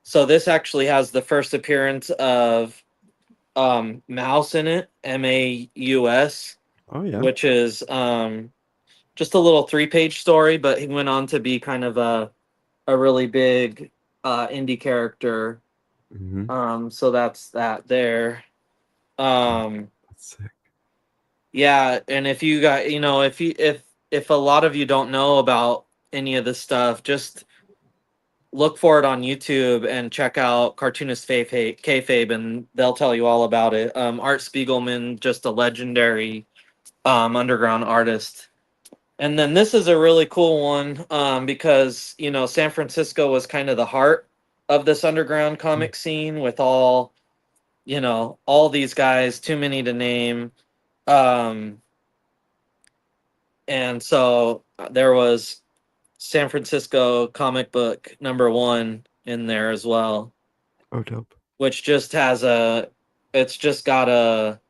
So this actually has the first appearance of Mouse in it, Maus, Oh yeah. which is just a little 3-page story, but he went on to be kind of a really big indie character. Hmm. So that's that there. Um, That's sick. yeah, and if you got, if a lot of you don't know about any of this stuff, just look for it on YouTube and check out Cartoonist Kayfabe, and they'll tell you all about it. Art Spiegelman, just a legendary underground artist. And then this is a really cool one because San Francisco was kind of the heart of this underground Mm. comic scene with all these guys, too many to name. Um, and so there was San Francisco comic book #1 in there as well, Oh dope. which just it's just got a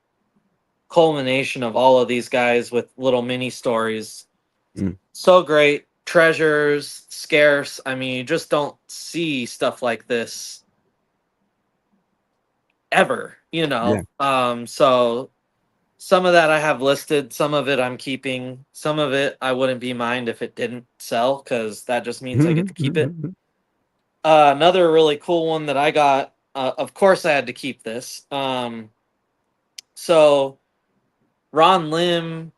culmination of all of these guys with little mini stories. Mm. So great, treasures, scarce. I mean, you just don't see stuff like this ever, Yeah. So some of that I have listed, some of it I'm keeping, some of it I wouldn't be mind if it didn't sell because that just means I get to keep it. Another really cool one that I got, of course I had to keep this. So Ron Lim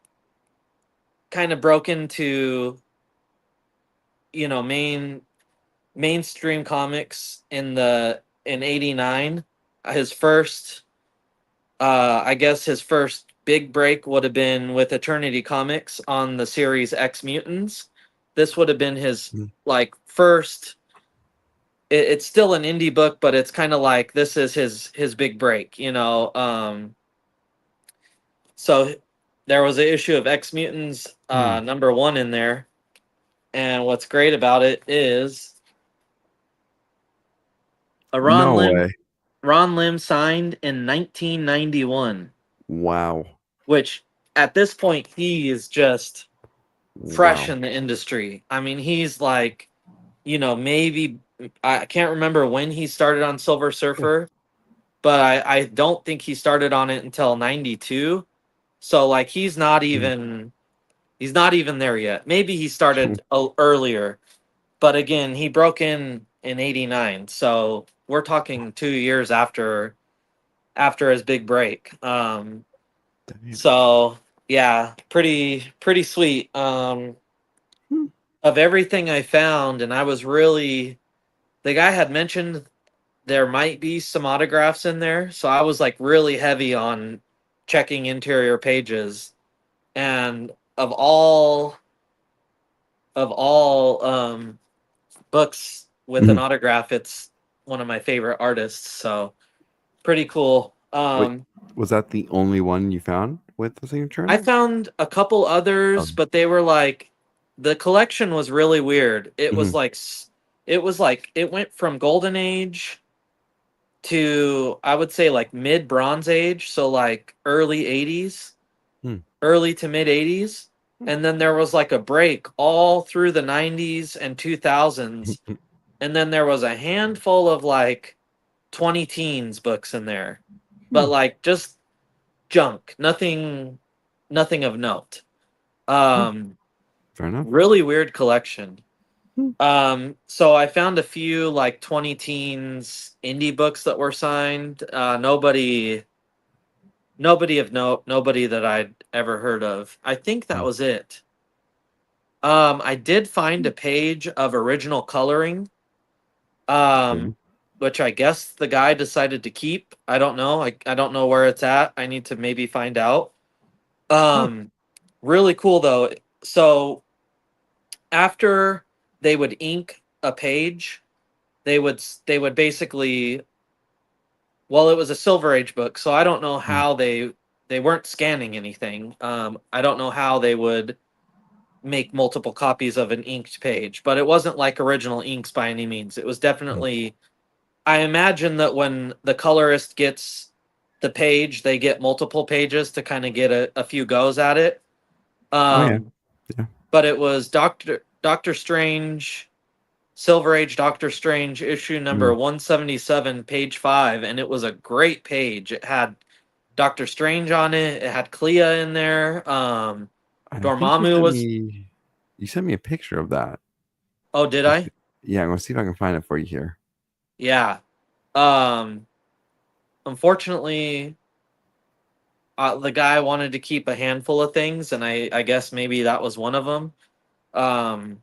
kind of broke into mainstream comics in '89. His first, I guess, his first big break would have been with Eternity Comics on the series X Mutants. This would have been his Mm. like first. It's still an indie book, but it's kind of like this is his big break. So there was an issue of X Mutants Mm. #1 in there, and what's great about it is a No way. Ron Lim signed in 1991, Wow. which at this point he is just fresh Wow. in the industry. I mean, he's like, maybe I can't remember when he started on Silver Yeah. Surfer, but I don't think he started on it until '92. So like Mm. he's not even there yet. Maybe he started earlier, but again, he broke in '89. So we're talking 2 years after his big break. Damn. So yeah, pretty sweet. Hmm. Of everything I found, and I was really the guy had mentioned there might be some autographs in there, so I was like really heavy on checking interior pages. And of all books with an Mhm. autograph, it's one of my favorite artists. So pretty cool. Wait, was that the only one you found with the signature on I it? found a couple others, Um, but they were like the collection was really weird. mhm. It went from Golden Age to I would say like mid Bronze Age, so like early '80s, Hmm. early to mid '80s, and then there was like a break all through the '90s and 2000s, and then there was a handful of like 20 teens books in there, but Hmm. like just junk, nothing of note. Hmm. Um, Fair enough. Really weird collection. Hmm. So I found a few like 20 teens indie books that were signed. Nobody of note, nobody that I'd ever heard of. I think that Hmm. was it. I did find a page of original coloring, Okay. um, which I guess the guy decided to keep. I don't know. I don't know where it's at. I need to maybe find out. Huh. Um, Really cool though. So after they would ink a page, they would basically, well, it was a Silver Age book, so I don't know Hmm. how they weren't scanning anything. I don't know how they would make multiple copies of an inked page, but it wasn't like original inks by any means. It was Yeah. definitely, I imagine that when the colorist gets the page, they get multiple pages to kind of get a few goes at it. Oh yeah. Um, Yeah. but it was Doctor Strange, Silver Age Doctor Strange issue number Mm. 177, page 5, and it was a great page. It had Doctor Strange on it. It had Clea in there. And I think Dormammu was. you sent me a picture of that. Oh, did I? Yeah, I'm gonna see if I can find it for you here. Yeah. Um, Unfortunately, the guy wanted to keep a handful of things, and I guess maybe that was one of them. Um,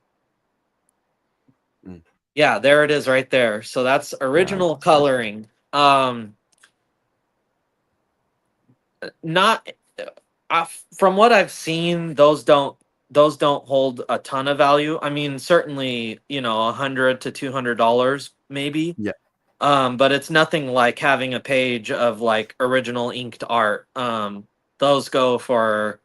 Mm. yeah, there it is right there. So that's original Perfect. coloring. Not from what I've seen, those don't hold a ton of value. I mean, certainly, $100 to $200 maybe. Yeah. But it's nothing like having a page of like original inked art. Those go for,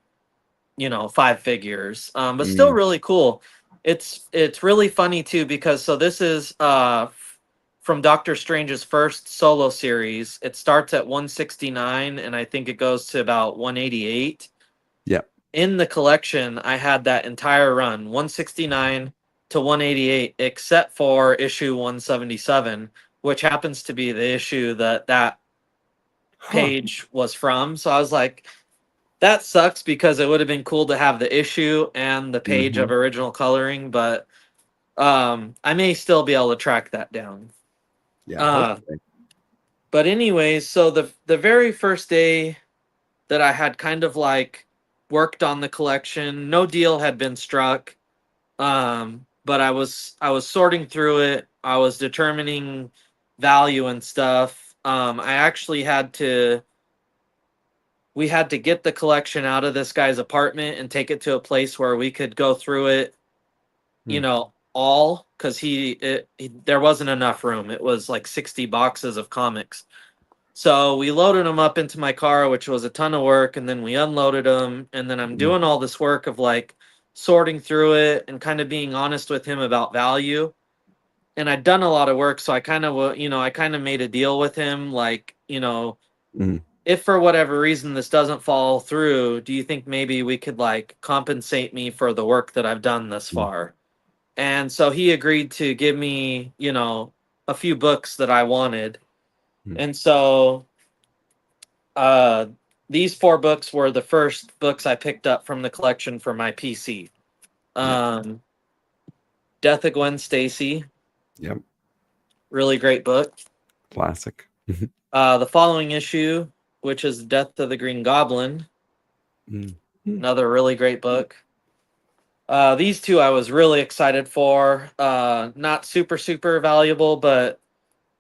five figures. But still Mm. really cool. It's really funny too because so this is from Doctor Strange's first solo series. It starts at 169 and I think it goes to about 188. Yeah. In the collection, I had that entire run, 169 to 188, except for issue 177, which happens to be the issue that Huh. page was from. So I was like, that sucks because it would have been cool to have the issue and the page Mm-hmm. of original coloring, but I may still be able to track that down. Yeah. Uh, Hopefully. but anyways, so the very first day that I had kind of like worked on the collection, no deal had been struck. But I was sorting through it. I was determining value and stuff. I actually had to we had to get the collection out of this guy's apartment and take it to a place where we could go through it, Mm. all because there wasn't enough room. It was like 60 boxes of comics. So we loaded them up into my car, which was a ton of work, and then we unloaded them. And then I'm Mm. doing all this work of like sorting through it and kind of being honest with him about value. And I'd done a lot of work, so I kind of made a deal with him, like, Mm. if for whatever reason this doesn't fall through, do you think maybe we could like compensate me for the work that I've done thus Mm. far? And so he agreed to give me, a few books that I wanted. Mm. And so uh, these four books were the first books I picked up from the collection for my PC. Yeah. Um, Death of Gwen Stacy, Yep. really great book. Classic. The following issue, which is Death of the Green Goblin, Mm. Mm. another really great book. These two I was really excited for. Not super super valuable, but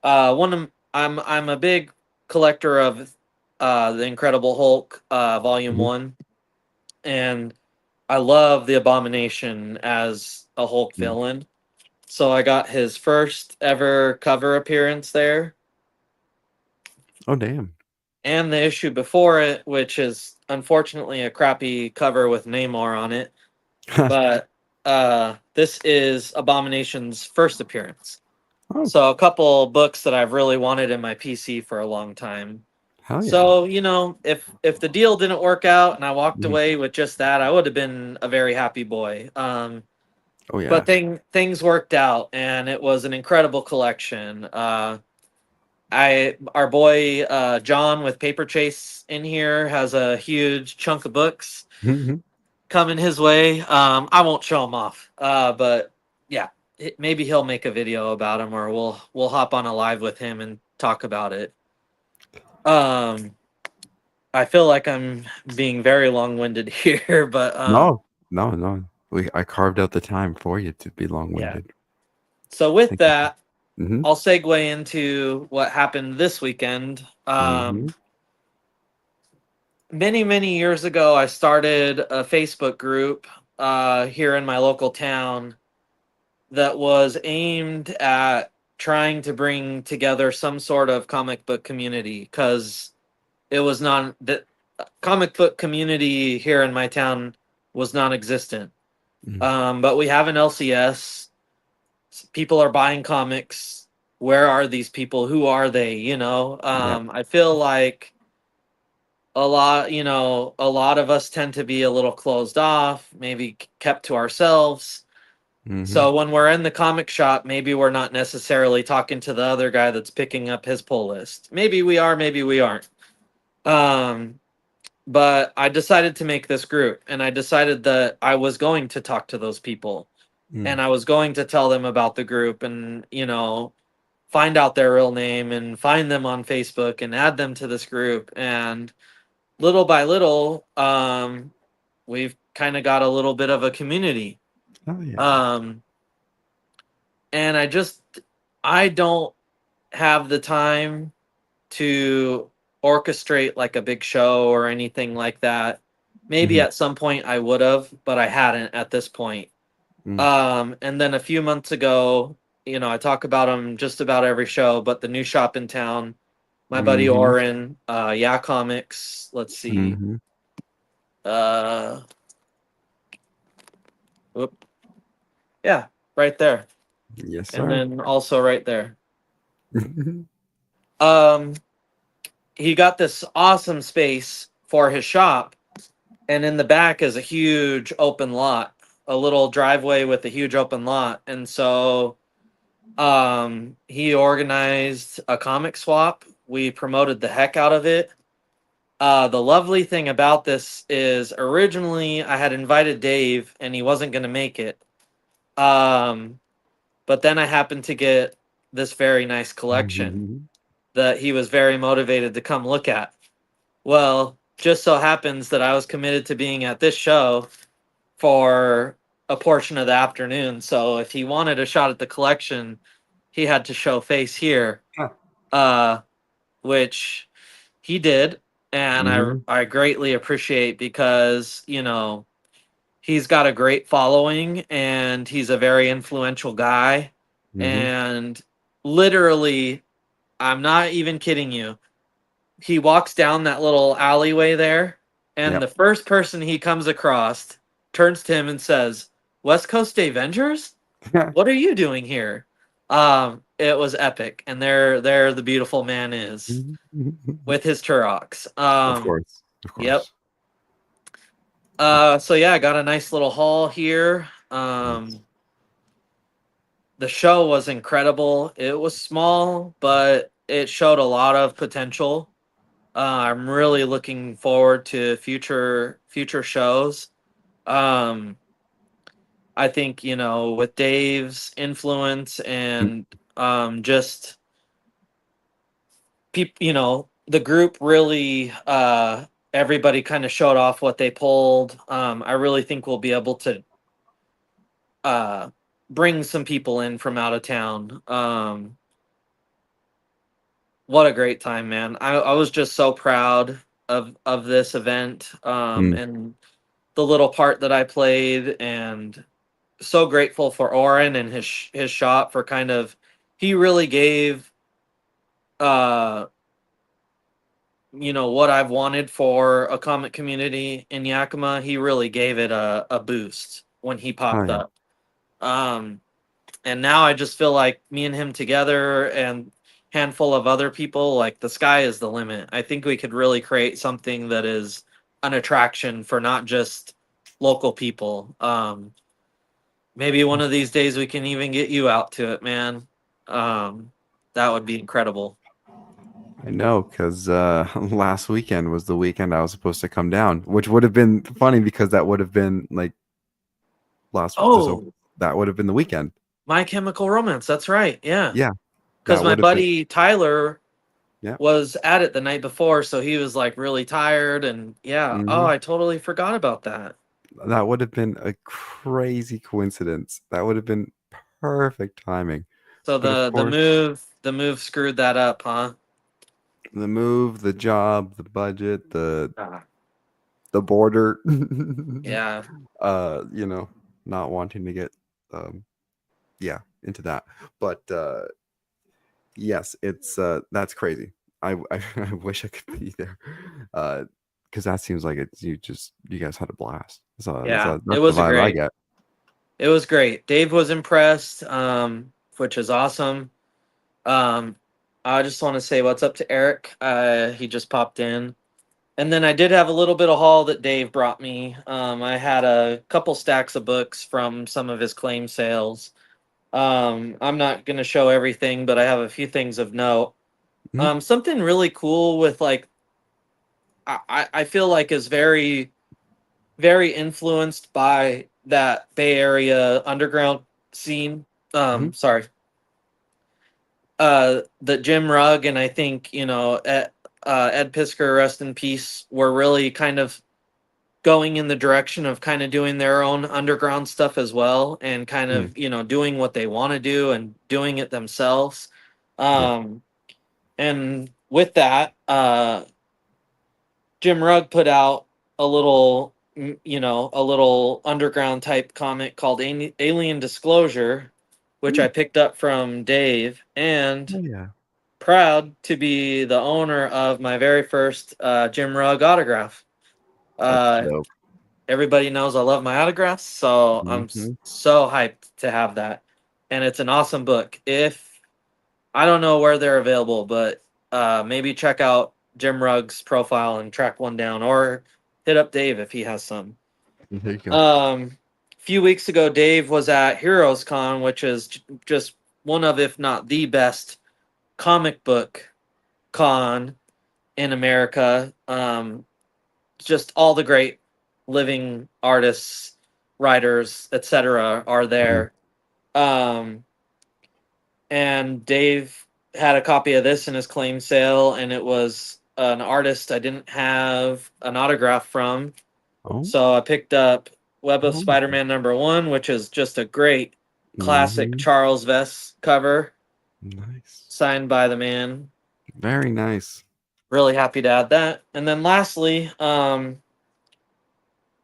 I'm a big collector of the Incredible Hulk Volume Mhm. 1, and I love the Abomination as a Hulk Mm. villain. So I got his first ever cover appearance there, Oh damn. and the issue before it, which is unfortunately a crappy cover with Namor on it. But this is Abomination's first appearance. Oh So a couple books that I've really wanted in my PC for a long time. hell yeah. So, if the deal didn't work out and I walked Mhm. away with just that, I would have been a very happy boy. Oh But yeah. things worked out, and it was an incredible collection. Our boy John with Paper Chase in here has a huge chunk of books Mhm. coming his way. I won't show him off, but yeah, maybe he'll make a video about him, or we'll hop on a live with him and talk about it. Um, I feel like I'm being very long winded here, but No, no, no. I carved out the time for you to be yeah. long-winded. So with Thank you. that, Mm-hmm. I'll segue into what happened this weekend. Mm-hmm. Many, many years ago, I started a Facebook group here in my local town that was aimed at trying to bring together some sort of comic book community because it was non the comic book community here in my town was non-existent. Mm. But we have an LCS. People are buying comics. Where are these people? Who are they? Yeah. I feel like a lot of us tend to be a little closed off, maybe kept to ourselves. Mm-hmm. So when we're in the comic shop, maybe we're not necessarily talking to the other guy that's picking up his pull list. Maybe we are, maybe we aren't. Um, but I decided to make this group, and I decided that I was going to talk to those people, Mm. and I was going to tell them about the group, and find out their real name and find them on Facebook and add them to this group. And little by little, we've kind of got a little bit of a community. Oh yeah. Um, and I don't have the time to orchestrate like a big show or anything like that. Maybe Mm-hmm. at some point I would have, but I hadn't at this point. Mm. And then a few months ago, I talk about them just about every show, but the new shop in town, my buddy Mm-hmm. Oren, Yeah Comics, let's see. Mm-hmm. Uh, whoop, yeah, right there. Yes, And sir. then also right there. Um, he got this awesome space for his shop, and in the back is a huge open lot, a little driveway with a huge open lot. And so he organized a comic swap. We promoted the heck out of it. The lovely thing about this is originally I had invited Dave and he wasn't going to make it. Um, but then I happened to get this very nice collection Mhm. that he was very motivated to come look at. Well, just so happens that I was committed to being at this show for a portion of the afternoon. So if he wanted a shot at the collection, he had to show face here, Huh. uh, which he did, and I Mhm. I greatly appreciate because he's got a great following and he's a very influential guy, Mhm. and literally, I'm not even kidding you. He walks down that little alleyway there, and Yep. the first person he comes across turns to him and says, "West Coast Avengers? What are you doing here?" It was epic, and there the beautiful man is with his Turok. Of course. Of Yep. course. So yeah, I got a nice little haul here. Nice. The show was incredible. It was small, but it showed a lot of potential. I'm really looking forward to future shows. Um, I think with Dave's influence Mm. and just people, the group really everybody kind of showed off what they pulled. I really think we'll be able to uh, bring some people in from out of town. What a great time, man! I was just so proud of this event, Mm. and the little part that I played, and so grateful for Oren and his shop for kind of he really gave uh what I've wanted for a comic community in Yakima. He really gave it a boost when he Oh popped yeah. up. Um and now I just feel like me and him together and handful of other people, like the sky is the limit. I think we could really create something that is an attraction for not just local people. Maybe one of these days we can even get you out to it, man. Um, that would be incredible. I know, because last weekend was the weekend I was supposed to come down, which would have been funny because that would have been like so Oh, that would have been the weekend. My Chemical Romance. That's right. Yeah. Yeah, Because that my would have been. buddy Tyler Yeah. was at it the night before, so he was like really tired. And yeah. Oh, Hmm. I totally forgot about that. That would have been a crazy coincidence. That would have been perfect timing. So But of the course, move screwed that up, huh? the move, the job, the budget, Ah, the border, yeah. you know, not wanting to get um yeah, into that. But yes, it's that's crazy. I wish I could be there. Because that seems like it's you guys had a blast. So Yeah. It that's the was a vibe I great. get. It was great. Dave was impressed, which is awesome. Um, I just want to say what's up to Eric. He just popped in. And then I did have a little bit of haul that Dave brought me. I had a couple stacks of books from some of his claim sales. I'm not going to show everything, but I have a few things of note. Mhm. Something really cool with like I feel like is very influenced by that Bay Area underground scene. Mhm. Sorry, that Jim Rugg and I think Ed Pisker, rest in peace, were really kind of going in the direction of kind of doing their own underground stuff as well, and kind Mm. of doing what they want to do and doing it themselves. Yeah. Um, and with that, Jim Rugg put out a little, a little underground type comic called Alien Disclosure, which Mm. I picked up from Dave, and Oh yeah. proud to be the owner of my very first Jim Rugg autograph. That's Uh, dope. Everybody knows I love my autographs, so I'm Mhm. so hyped to have that. And it's an awesome book. If I don't know where they're available, but maybe check out Jim Rugg's profile and track one down, or hit up Dave if he has some. There you go. A few weeks ago, Dave was at Heroes Con, which is just one of, if not the best, comic book con in America. Just all the great living artists, writers, etc., are Mhm. there. Um, and Dave had a copy of this in his claim sale, and it was an artist I didn't have an autograph from. Oh. So I picked up Web of Oh. Spider-Man #1, which is just a great classic Mhm. Charles Vess cover, Nice. signed by the man. Very nice. Really happy to add that. And then lastly,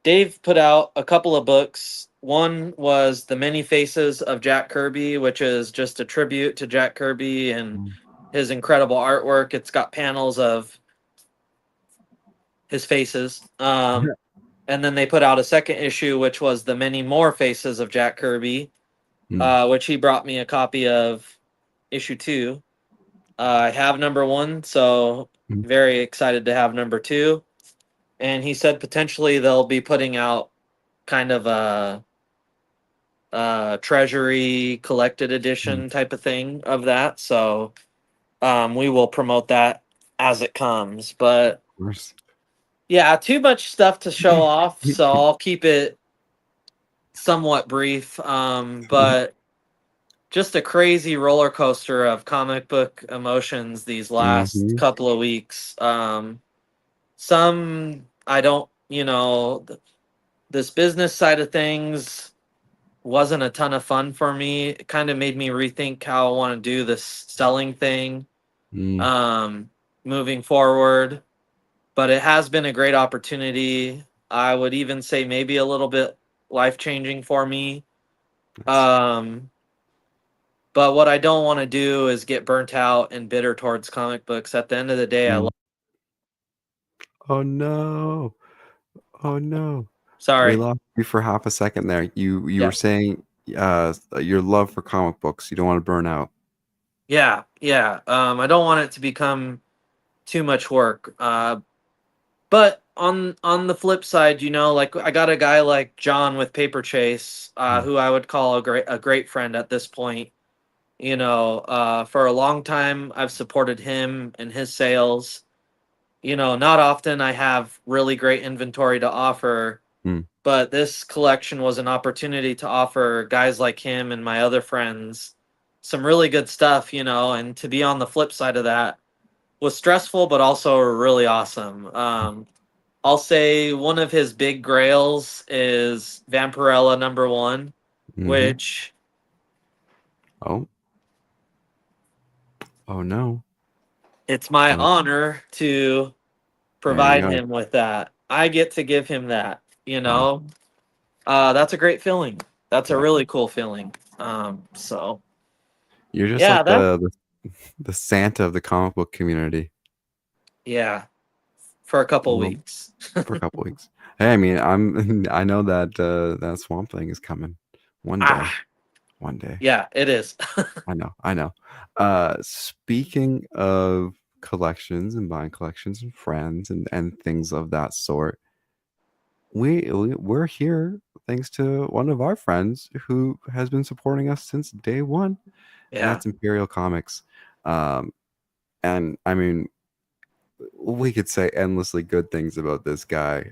Dave put out a couple of books. One was The Many Faces of Jack Kirby, which is just a tribute to Jack Kirby and Mm. his incredible artwork. It's got panels of his faces. And then they put out a second issue, which was The Many More Faces of Jack Kirby, Mm. which he brought me a copy of, issue 2. I have #1, so Mm. very excited to have #2. And he said potentially they'll be putting out kind of a treasury collected Mm. edition type of thing of that. So we will promote that as it comes. But Of course. yeah, too much stuff to show off, so I'll keep it somewhat brief. But just a crazy roller coaster of comic book emotions these last Mhm. couple of weeks. Some I don't, this business side of things wasn't a ton of fun for me. It kind of made me rethink how I want to do this selling thing Mm. um, moving forward. But it has been a great opportunity. I would even say maybe a little bit life changing for me. Nice. Um, but what I don't want to do is get burnt out and bitter towards comic books. At the end of the day, I love. Mm. Oh no. Oh no. We Sorry. lost you for half a second there. You Yeah. were saying your love for comic books. You don't want to burn out. Yeah. Yeah. I don't want it to become too much work. But on the flip side, like I got a guy like John with Paper Chase, Mm. who I would call a great friend at this point. For a long time I've supported him and his sales. Not often I have really great inventory to offer, Mm. but this collection was an opportunity to offer guys like him and my other friends some really good stuff, and to be on the flip side of that was stressful but also really awesome. I'll say one of his big grails is Vampirella #1, Mhm. which Oh. Oh no. it's my Oh, honor to there you provide go. him with that. I get to give him that, Wow. That's a great feeling. That's a Yeah. really cool feeling. So You're just yeah, like the Santa of the comic book community. yeah, for a couple Well, weeks. for a couple weeks. Hey, I mean, I know that that Swamp Thing is coming one day. Ah, One day. yeah, it is. I know. I know. Speaking of collections and buying collections and friends and things of that sort, we're here thanks to one of our friends who has been supporting us since day one, and Yeah. that's Imperial Comics. Um, and I mean, we could say endlessly good things about this guy.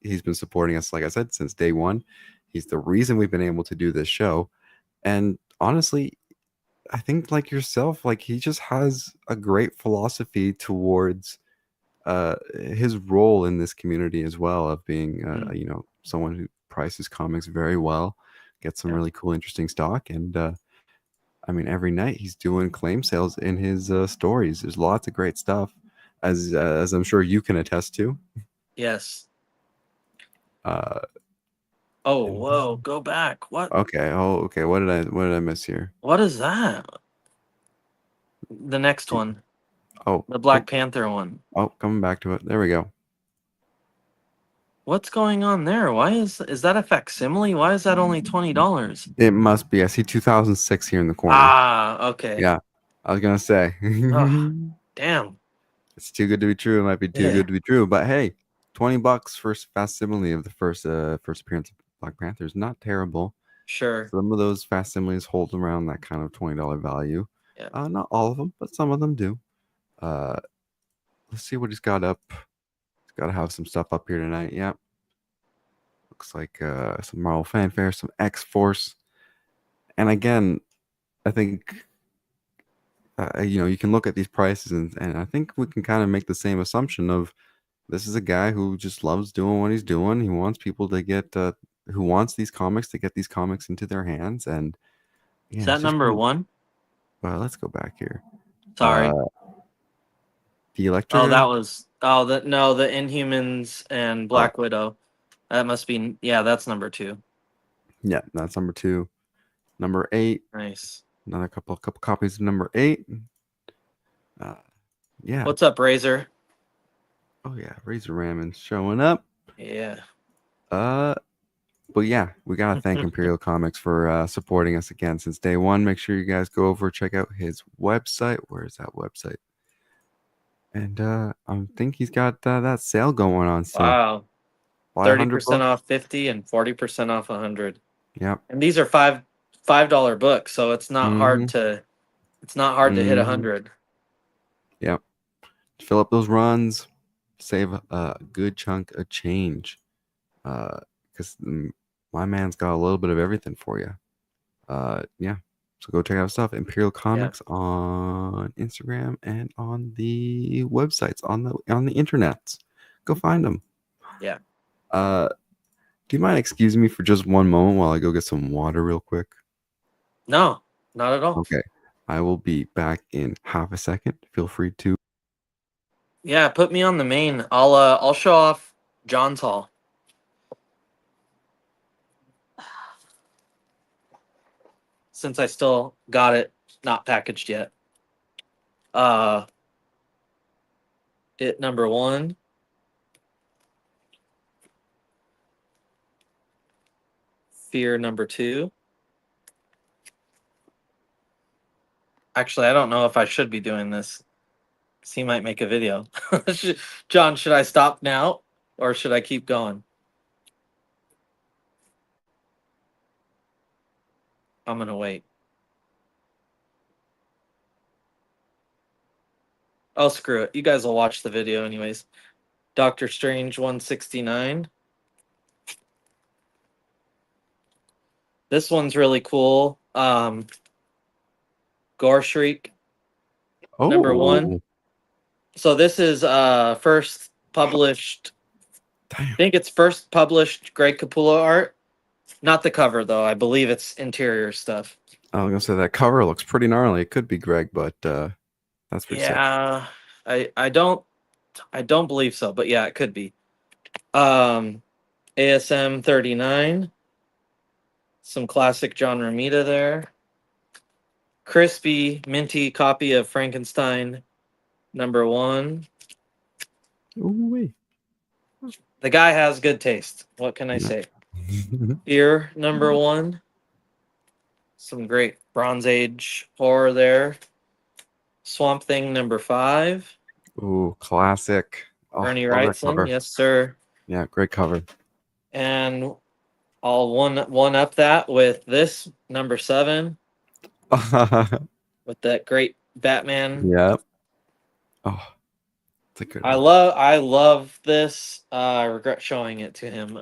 He's been supporting us, like I said, since day one. He's the reason we've been able to do this show. And honestly, I think like yourself, like he just has a great philosophy towards his role in this community as well, of being Mm, someone who prices comics very well, gets some yeah. really cool interesting stock, and I mean every night he's doing claim sales in his stories. There's lots of great stuff, as I'm sure you can attest to. Yes. uh Oh, and whoa, go back. okay, oh okay, what did I miss here? What is that? The next one, Oh, the oh, Black Panther one. oh, coming back to it, there we go. What's going on there? Why is that a facsimile? Why is that only $20? It must be, I see 2006 here in the corner. Ah, okay. Yeah, I was gonna say. Oh, damn. It's too good to be true. It might be too Yeah, good to be true. But hey, $20 for facsimile of the first appearance of Black Panther is not terrible. sure. Some of those facsimiles hold around that kind of $20 value. Yeah. Not all of them, but some of them do. Uh, let's see what he's got up. He's got to have some stuff up here tonight. Yeah, looks like some Marvel Fanfare, some X Force, and again, I think you can look at these prices and I think we can kind of make the same assumption of this is a guy who just loves doing what he's doing. He wants people to get who wants these comics to get these comics into their hands, and Is yeah, that it's just number been. one? Well, let's go back here. Uh, Sorry. the Oh, that Electra. was no, the Inhumans and Oh, Black Widow. That must be yeah, that's number two. yeah, that's number two. Number eight. Nice. Another couple copies of number eight. Uh, yeah. What's up, Razor? Oh yeah, Razor Ramon's showing up. Yeah. Uh, but yeah, we gotta thank Imperial Comics for supporting us again since day one. Make sure you guys go over check out his website. Where is that website? And I think he's got that sale going on still. Wow. Buy 100 30% books. off 50 and 40% off 100. Yep. And these are $5 books, so Mm-hmm. it's not hard to hit Mm-hmm. 100. Yep. Fill up those runs. Save a good chunk of change. Because my man's got a little bit of everything for you. Yeah. So go check out stuff. Imperial Yeah. Comics on Instagram and on the websites on the internets. Go find them. Yeah. Uh, do you mind excusing me for just one moment while I go get some water real quick? No, not at all. Okay. I will be back in half a second. Feel free to. Yeah, put me on the main. I'll show off John's Hall. Since I still got it not packaged yet. Uh it number one. Fear number two. Actually, I don't know if I should be doing this. 'Cause he might make a video. John, should I stop now or should I keep going? I'm gonna wait. Oh, screw it. You guys will watch the video anyways. Doctor Strange 169. This one's really cool. Gore Shriek number one. Oh, So this is first published. I damn. think it's first published Greg Capullo art. Not the cover though. I believe it's interior stuff. I was gonna say that cover looks pretty gnarly. It could be Greg, but that's pretty sick. Yeah, I don't believe so, but yeah, it could be. Um, ASM 39. Some classic John Romita there. Crispy, minty copy of Frankenstein number one. Ooh wee. The guy has good taste. What can I say? Fear number one. Some great Bronze Age horror there. Swamp Thing number 5. Ooh, classic. Oh, Ernie love that Wrightson, cover. yes sir. Yeah, great cover. And I'll one up that with this number 7 with that great Batman. Yep. Oh, it's a good I one. love this. I regret showing it to him.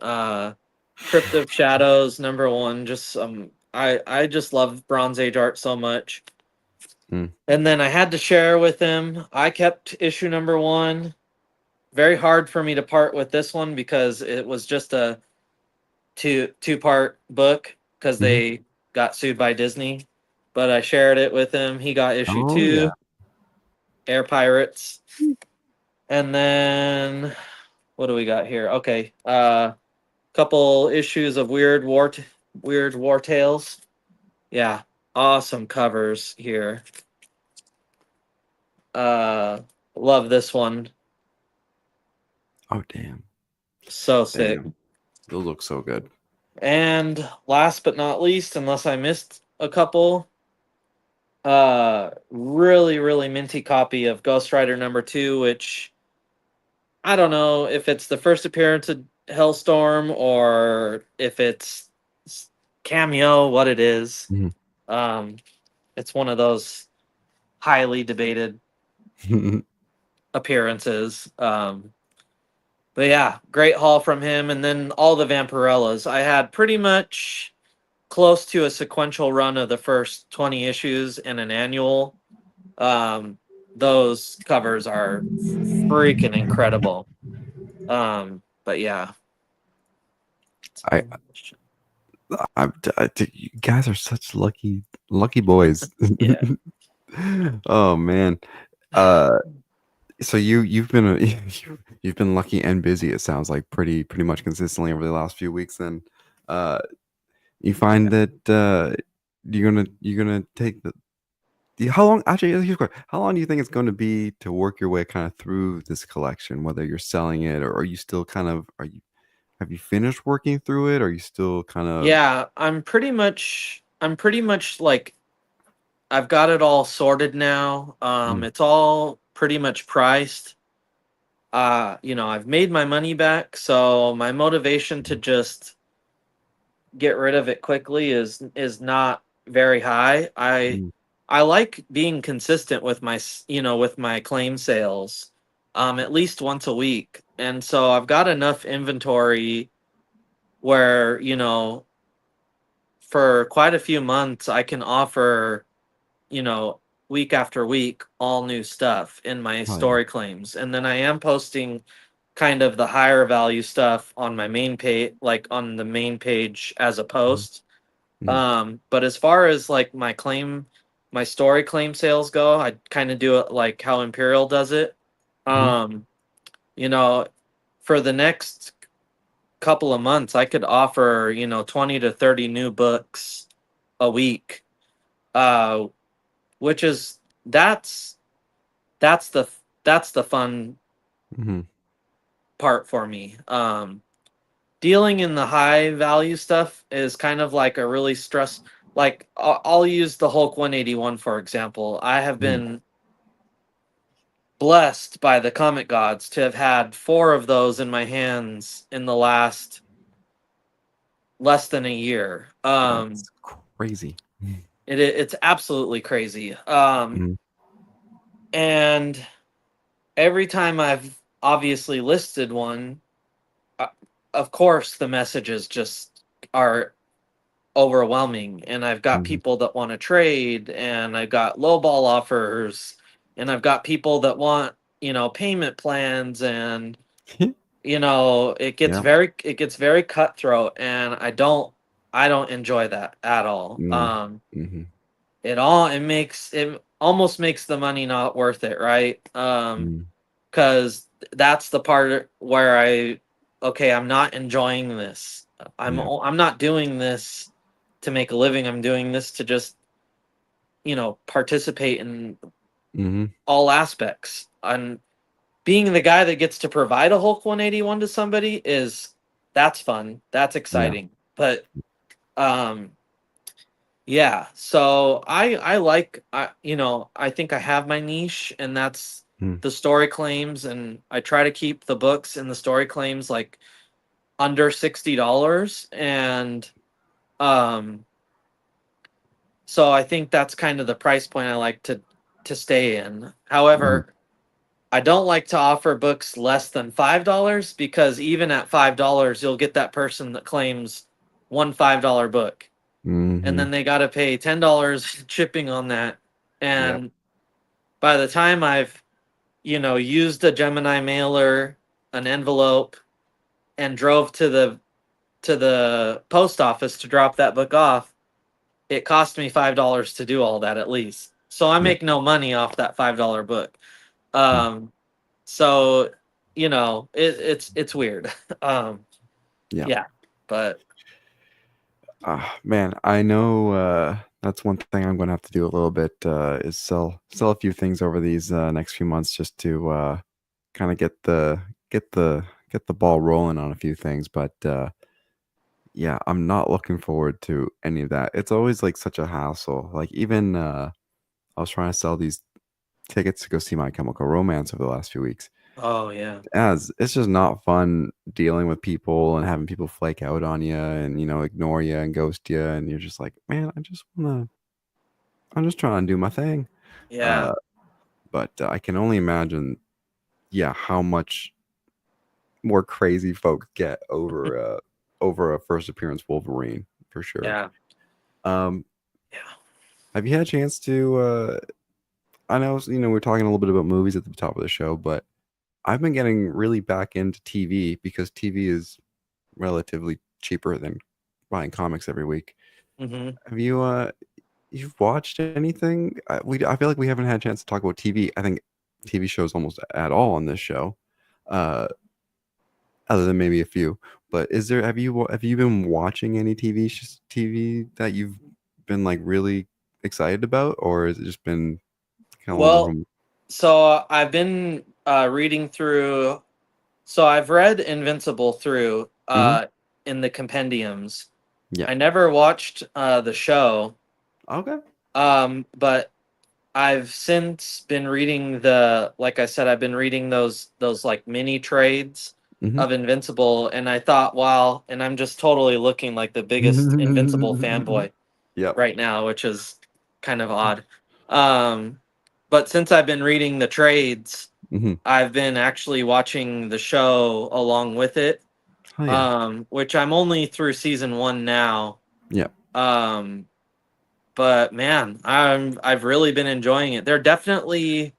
Crypt of Shadows number 1. Just I just love Bronze Age art so much. Mm. And then I had to share with him. I kept issue number 1. Very hard for me to part with this one because it was just a two-part book because Mhm. they got sued by Disney. But I shared it with him. He got issue Oh yeah. 2, Air Pirates. And then what do we got here? Okay. Couple issues of Weird War Tales. Yeah. Awesome covers here. Uh love this one. Oh damn. So sick. Damn. Those look so good. And last but not least, unless I missed a couple, really minty copy of Ghost Rider number 2, which I don't know if it's the first appearance of Hellstorm or if it's cameo, what it is. Mhm. Um, it's one of those highly debated appearances. But yeah, great haul from him, and then all the Vampirellas. I had pretty much close to a sequential run of the first 20 issues and an annual. Um, those covers are freaking incredible. But yeah. I, you guys are such lucky boys. Yeah. Oh man. Uh, so you've been you've been lucky and busy. It sounds like pretty much consistently over the last few weeks. Then, you find that you're gonna take how long actually here's a question. How long do you think it's going to be to work your way kind of through this collection, whether you're selling it or are you still kind of are you have you finished working through it? Or are you still kind of Yeah, I'm pretty much like I've got it all sorted now. mm, It's all pretty much priced. I've made my money back, so my motivation to just get rid of it quickly is not very high. mm, I like being consistent with with my claim sales, at least once a week, and so I've got enough inventory where for quite a few months I can offer you know week after week all new stuff in my oh yeah. story claims, and then I am posting kind of the higher value stuff on my main page, like on the main page as a Mhm, post. mhm, But as far as like my story claim sales go, I kind of do it like how Imperial does it. mhm, Um, you know, for the next couple of months, I could offer 20 to 30 new books a week. Uh, which is that's the that's the fun mhm, part for me. Dealing in the high value stuff is kind of like a really stress. Like I'll use the Hulk 181 for example. I have mhm, been blessed by the comic gods to have had 4 of those in my hands in the last less than a year. that's crazy. It's absolutely crazy. Mhm, And every time I've obviously listed one, uh, of course the messages just are overwhelming, and I've got mhm. people that want to trade, and I've got lowball offers, and I've got people that want payment plans, and Yeah. it gets very cutthroat, and I don't enjoy that at all. Mm, mhm, It almost makes the money not worth it, right? mm, Because that's the part where okay, I'm not enjoying this. yeah. I'm not doing this to make a living. I'm doing this to just participate in Mhm, all aspects. And being the guy that gets to provide a Hulk 181 to somebody that's fun. That's yeah. exciting. But um Yeah, so I like I think I have my niche, and that's Mm, the story claims, and I try to keep the books and the story claims like under $60, and um so I think that's kind of the price point I like to stay in. mhm, However, I don't like to offer books less than $5 because even at $5, you'll get that person that claims one $5 book, and mhm. then they got to pay $10 shipping on that. Yep. And by the time I've, used a Gemini mailer, an envelope, and drove to the post office to drop that book off, it cost me $5 to do all that at least. So I Yep. make no money off that $5 book. Mm, Um, so it's weird. um, yeah. yeah, but Man, I know that's one thing I'm going to have to do a little bit is sell a few things over these next few months just to kind of get the get the ball rolling on a few things. But yeah, I'm not looking forward to any of that. It's always like such a hassle. Like even I was trying to sell these tickets to go see My Chemical Romance over the last few weeks. oh yeah, As it's just not fun dealing with people and having people flake out on you and ignore you and ghost you, and you're just like, man, I'm just trying to do my thing. yeah, Uh, but I can only imagine, yeah, how much more crazy folks get over a first appearance Wolverine for sure. yeah, Um, yeah. have you had a chance to? I know we're talking a little bit about movies at the top of the show, but I've been getting really back into TV because TV is relatively cheaper than buying comics every week. Hmm. Have you've watched anything? I feel like we haven't had a chance to talk about TV. I think TV shows almost at all on this show, uh, other than maybe a few. But have you been watching any TV that you've been like really excited about, or has it just been kind of a little bit Well, from? so I've been reading through. So I've read Invincible through Hmm. in the compendiums. Yeah. I never watched the show, Okay. but I've since been reading like I said, I've been reading those like mini trades Hmm. of Invincible, and I thought, wow, and I'm just totally looking like the biggest Invincible fanboy Yep. right now, which is kind of odd. Um, but since I've been reading the trades, Hmm. I've been actually watching the show along with it, Oh yeah. which I'm only through season one now. Yep. Um, but man, I've really been enjoying it. They're definitely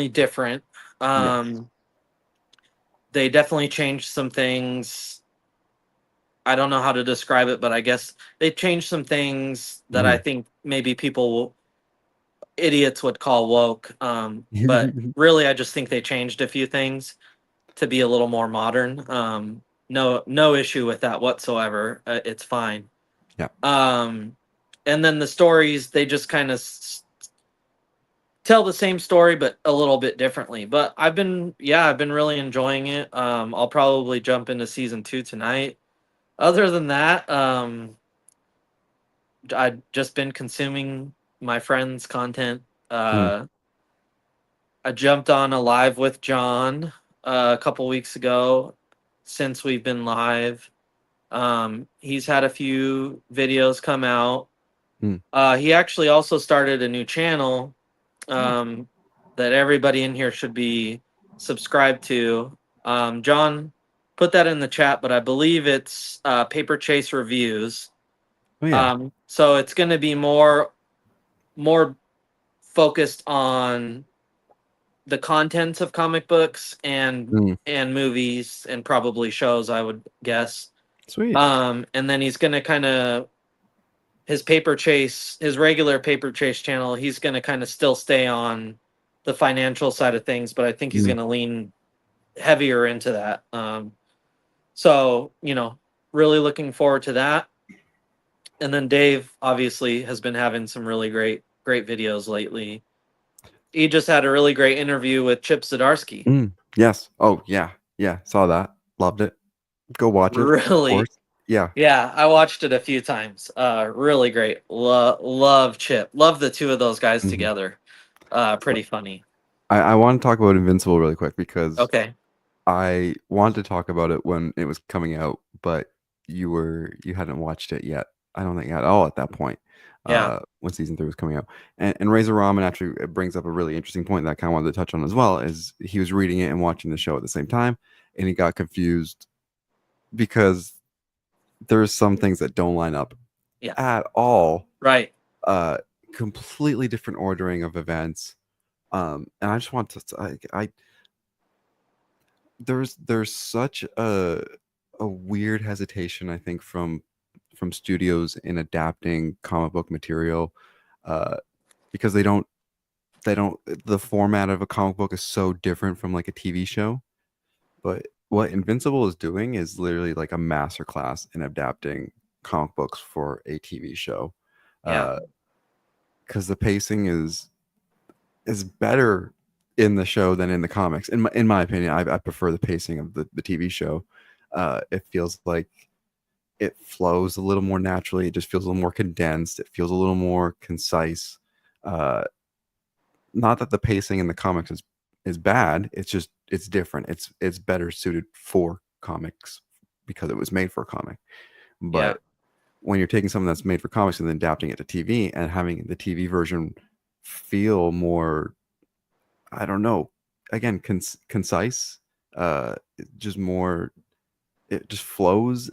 different. Yes. Um, they definitely changed some things. I don't know how to describe it, but I guess they changed some things that I Hmm. think maybe idiots would call woke. But really, I just think they changed a few things to be a little more modern. No issue with that whatsoever. It's fine. Yeah. Um, and then the stories, they just kind of tell the same story but a little bit differently. But I've been really enjoying it. I'll probably jump into season 2 tonight. Other than that, I've just been consuming my friends' content. Mm, Uh, I jumped on a live with John a couple weeks ago. Since we've been live, he's had a few videos come out. mm. He actually also started a new channel Oh, um, that everybody in here should be subscribed to. John put that in the chat, but I believe it's Paper Chase Reviews. oh yeah. So it's going to be more focused on the contents of comic books and Mm, movies and probably shows, I would guess. sweet. And then he's going to kind of his regular Paper Chase channel, he's going to kind of still stay on the financial side of things, but I think he's Mm, going to lean heavier into that. So, really looking forward to that. And then Dave obviously has been having some really great videos lately. He just had a really great interview with Chip Zdarsky. yes. Oh yeah. Yeah. Saw that. Loved it. Go watch it. Of Really, course. Yeah. Yeah, I watched it a few times. Really great. Love Chip. Love the two of those guys Mhm. together. Pretty funny. I want to talk about Invincible really quick because Okay. I wanted to talk about it when it was coming out, but you hadn't watched it yet. I don't think at all at that point, Yeah. when season 3 was coming out. And Razor Ramen actually it brings up a really interesting point that I kind of wanted to touch on as well. Is he was reading it and watching the show at the same time, and he got confused because there's some things that don't line up Yeah. at all. Right. Uh, Completely different ordering of events. And I just want to I there's such a weird hesitation, I think, from studios in adapting comic book material, uh, because they don't the format of a comic book is so different from like a TV show. But what Invincible is doing is literally like a masterclass in adapting comic books for a TV show, Yeah. because the pacing is better in the show than in the comics. In my opinion, I prefer the pacing of the TV show. It feels like it flows a little more naturally. It just feels a little more condensed. It feels a little more concise. Uh, Not that the pacing in the comics is bad. It's just it's different. It's better suited for comics because it was made for a comic. Yeah. But when you're taking something that's made for comics and then adapting it to TV and having the TV version feel more, I don't know, again, concise, just more, it just flows.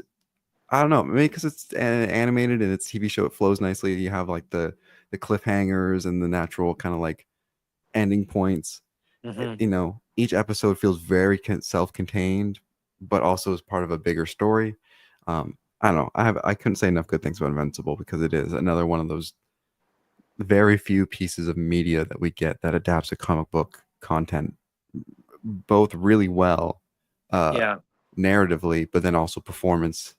I don't know, maybe because it's animated and it's TV show, it flows nicely. You have like the cliffhangers and the natural kind of like ending points. Hmm. Each episode feels very self-contained, but also is part of a bigger story. I don't know. I couldn't say enough good things about Invincible because it is another one of those very few pieces of media that we get that adapts a comic book content both really well, uh, Yeah. narratively, but then also performance.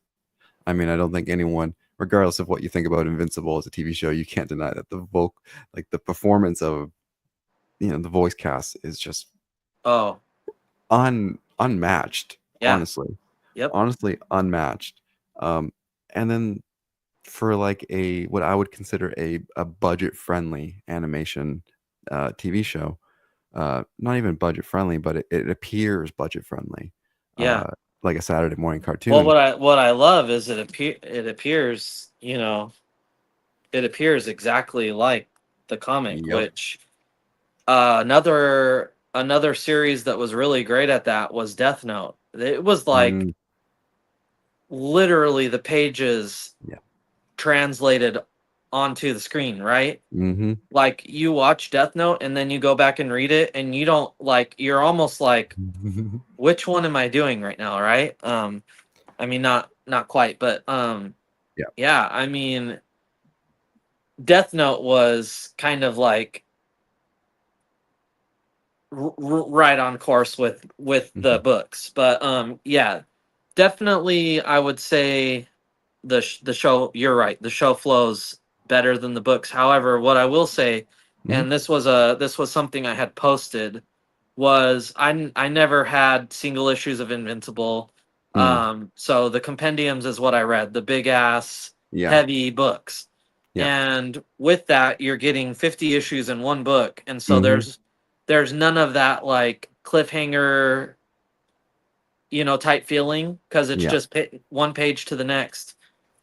I mean, I don't think anyone, regardless of what you think about Invincible as a TV show, you can't deny that like the performance of the voice cast is just Oh. unmatched. Yeah. Yep. Honestly unmatched. And then for like a what I would consider a budget friendly animation TV show, not even budget friendly, but it appears budget friendly, Yeah. uh, like a Saturday morning Well, cartoon. what I love is it appears, it appears exactly like the comic, Yep. which another series that was really great at that was Death Note. It was like Mm, literally the pages yeah. translated onto the screen, right? Hmm. Like you watch Death Note and then you go back and read it and you don't like you're almost like which one am I doing right now, right? I mean not quite, but Yeah. yeah, I mean Death Note was kind of like right on course with the Hmm. books. But yeah, definitely I would say the show, you're right, the show flows better than the books. However, what I will say, Hmm. and this was something I had posted, was I never had single issues of Invincible. Mm, So the compendiums is what I read, the big ass yeah. heavy books. Yeah. And with that you're getting 50 issues in one book. And so Hmm. there's none of that like cliffhanger, type feeling, because it's Yeah. just one page to the next.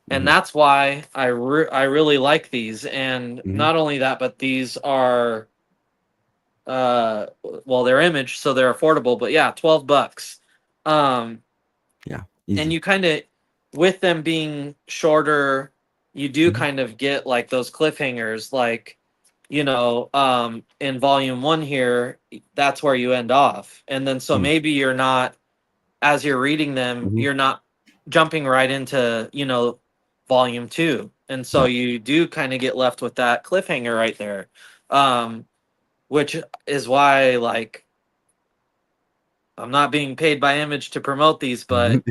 And Hmm. that's why I really like these. And Hmm. not only that, but these are well, they're Image, so they're affordable. But yeah, $12. Um, Yeah. and Easy. you kind of, with them being shorter, you do Hmm. kind of get like those cliffhangers, like in volume one here, that's where you end off. And then so Mm, maybe you're not, as you're reading them, hmm. you're not jumping right into, volume two. And so Yeah. you do kind of get left with that cliffhanger right there. Um, which is why, like, I'm not being paid by Image to promote these, but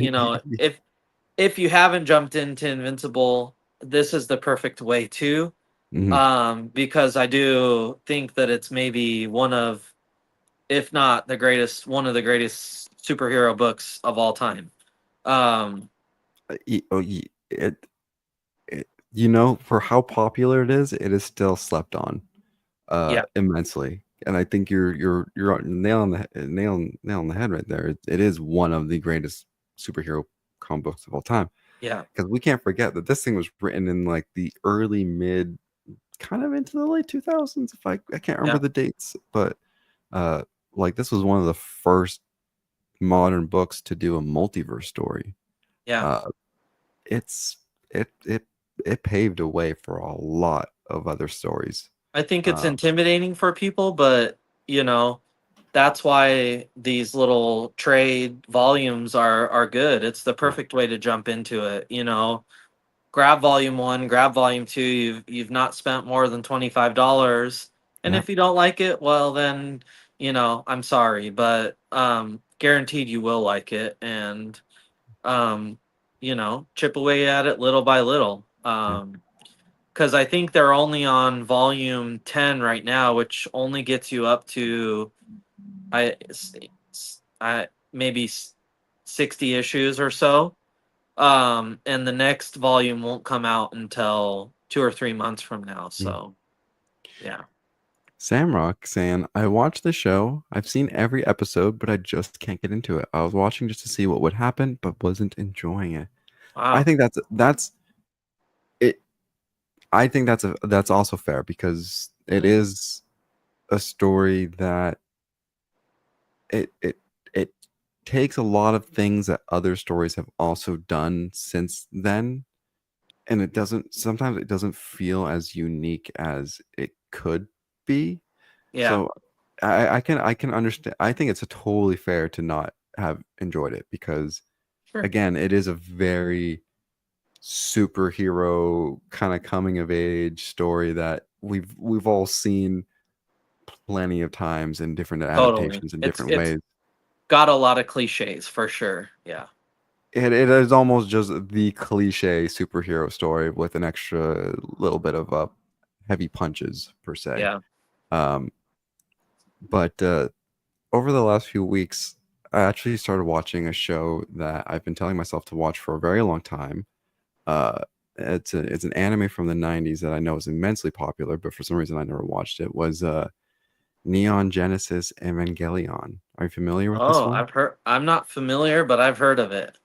if you haven't jumped into Invincible, this is the perfect way to. Hmm. Because I do think that it's maybe one of, if not the greatest, one of the greatest superhero books of all time. Um, It, for how popular it is still slept on Yeah, immensely. And I think you're nail on the nail on the head right there. It is one of the greatest superhero comic books of all time, yeah, because we can't forget that this thing was written in like the early mid, kind of into the late 2000s. If I can't remember yeah, the dates, but uh, like this was one of the first modern books to do a multiverse story. yeah. Uh, it's it it it paved a way for a lot of other stories. I think it's Uh, intimidating for people, but you know, that's why these little trade volumes are good. It's the yeah, perfect way to jump into it, grab volume 1, grab volume 2. You've not spent more than $25. And yeah, if you don't like it, well then, I'm sorry, but guaranteed you will like it, and um chip away at it little by little. yeah. Because I think they're only on volume 10 right now, which only gets you up to maybe 60 issues or so. And the next volume won't come out until 2 or 3 months from now. Mm. So yeah. Samrock saying, I watched the show. I've seen every episode, but I just can't get into it. I was watching just to see what would happen, but wasn't enjoying it. I Wow. think that's it. I think that's also fair, because it Mm. is a story that it takes a lot of things that other stories have also done since then, and sometimes it doesn't feel as unique as it could be. Yeah. So I can understand. I think it's a totally fair to not have enjoyed it, because Sure. again, it is a very superhero kind of coming of age story that we've all seen plenty of times in different Totally. adaptations in It's different it's ways. got a lot of cliches for sure. Yeah. It is almost just the cliche superhero story with an extra little bit of heavy punches per se. Yeah. Um, but over the last few weeks, I actually started watching a show that I've been telling myself to watch for a very long time. Uh, it's an anime from the 90s that I know is immensely popular, but for some reason I never watched it. Was Neon Genesis Evangelion. Are you familiar with this Oh, one? I'm not familiar, but I've heard of it.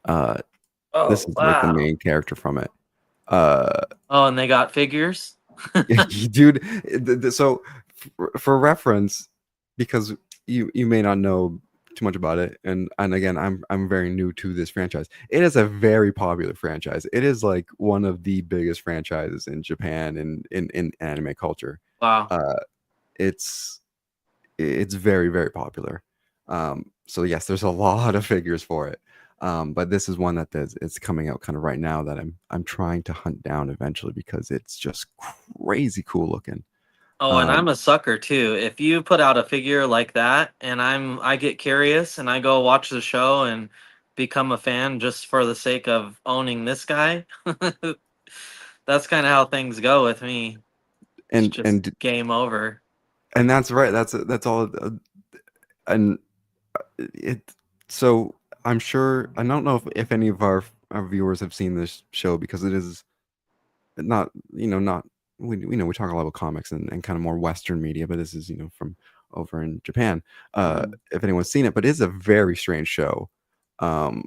Uh, this Oh, is like the wow. main character from it. Uh, Oh, and they got figures? dude, so for reference, because you may not know too much about it, and again, I'm very new to this franchise. It is a very popular franchise. It is like one of the biggest franchises in Japan and in anime culture. Wow. Uh, it's it's very, very popular. So yes, there's a lot of figures for it. But this is one that it's coming out kind of right now that I'm trying to hunt down eventually, because it's just crazy cool looking. Oh, and Um, I'm a sucker too. If you put out a figure like that and I get curious and I go watch the show and become a fan just for the sake of owning this guy, that's kind of how things go with me. It's and just and game over. and that's right. That's all. And it. So I'm sure. I don't know if any of our viewers have seen this show, because it is not, not, we know we talk a lot about comics and kind of more Western media, but this is, from over in Japan. Mhm. If anyone's seen it, but it's a very strange show. Um,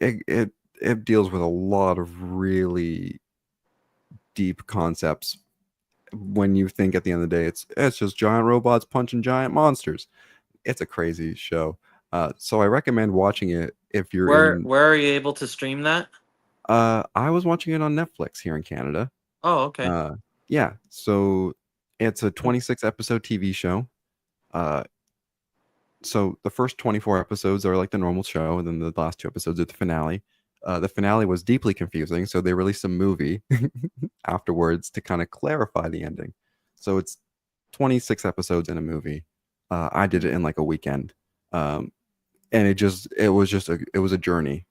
it deals with a lot of really deep concepts. When you think at the end of the day, it's just giant robots punching giant monsters. It's a crazy show. So I recommend watching it if you're Where in. where are you able to stream that? I was watching it on Netflix here in Canada. Oh, okay. Uh, yeah, so it's a 26 episode TV show. Uh, so the first 24 episodes are like the normal show, and then the last two episodes are the finale. The finale was deeply confusing, so they released a movie afterwards to kind of clarify the ending. So it's 26 episodes in a movie. I did it in like a weekend, um, and it was a journey.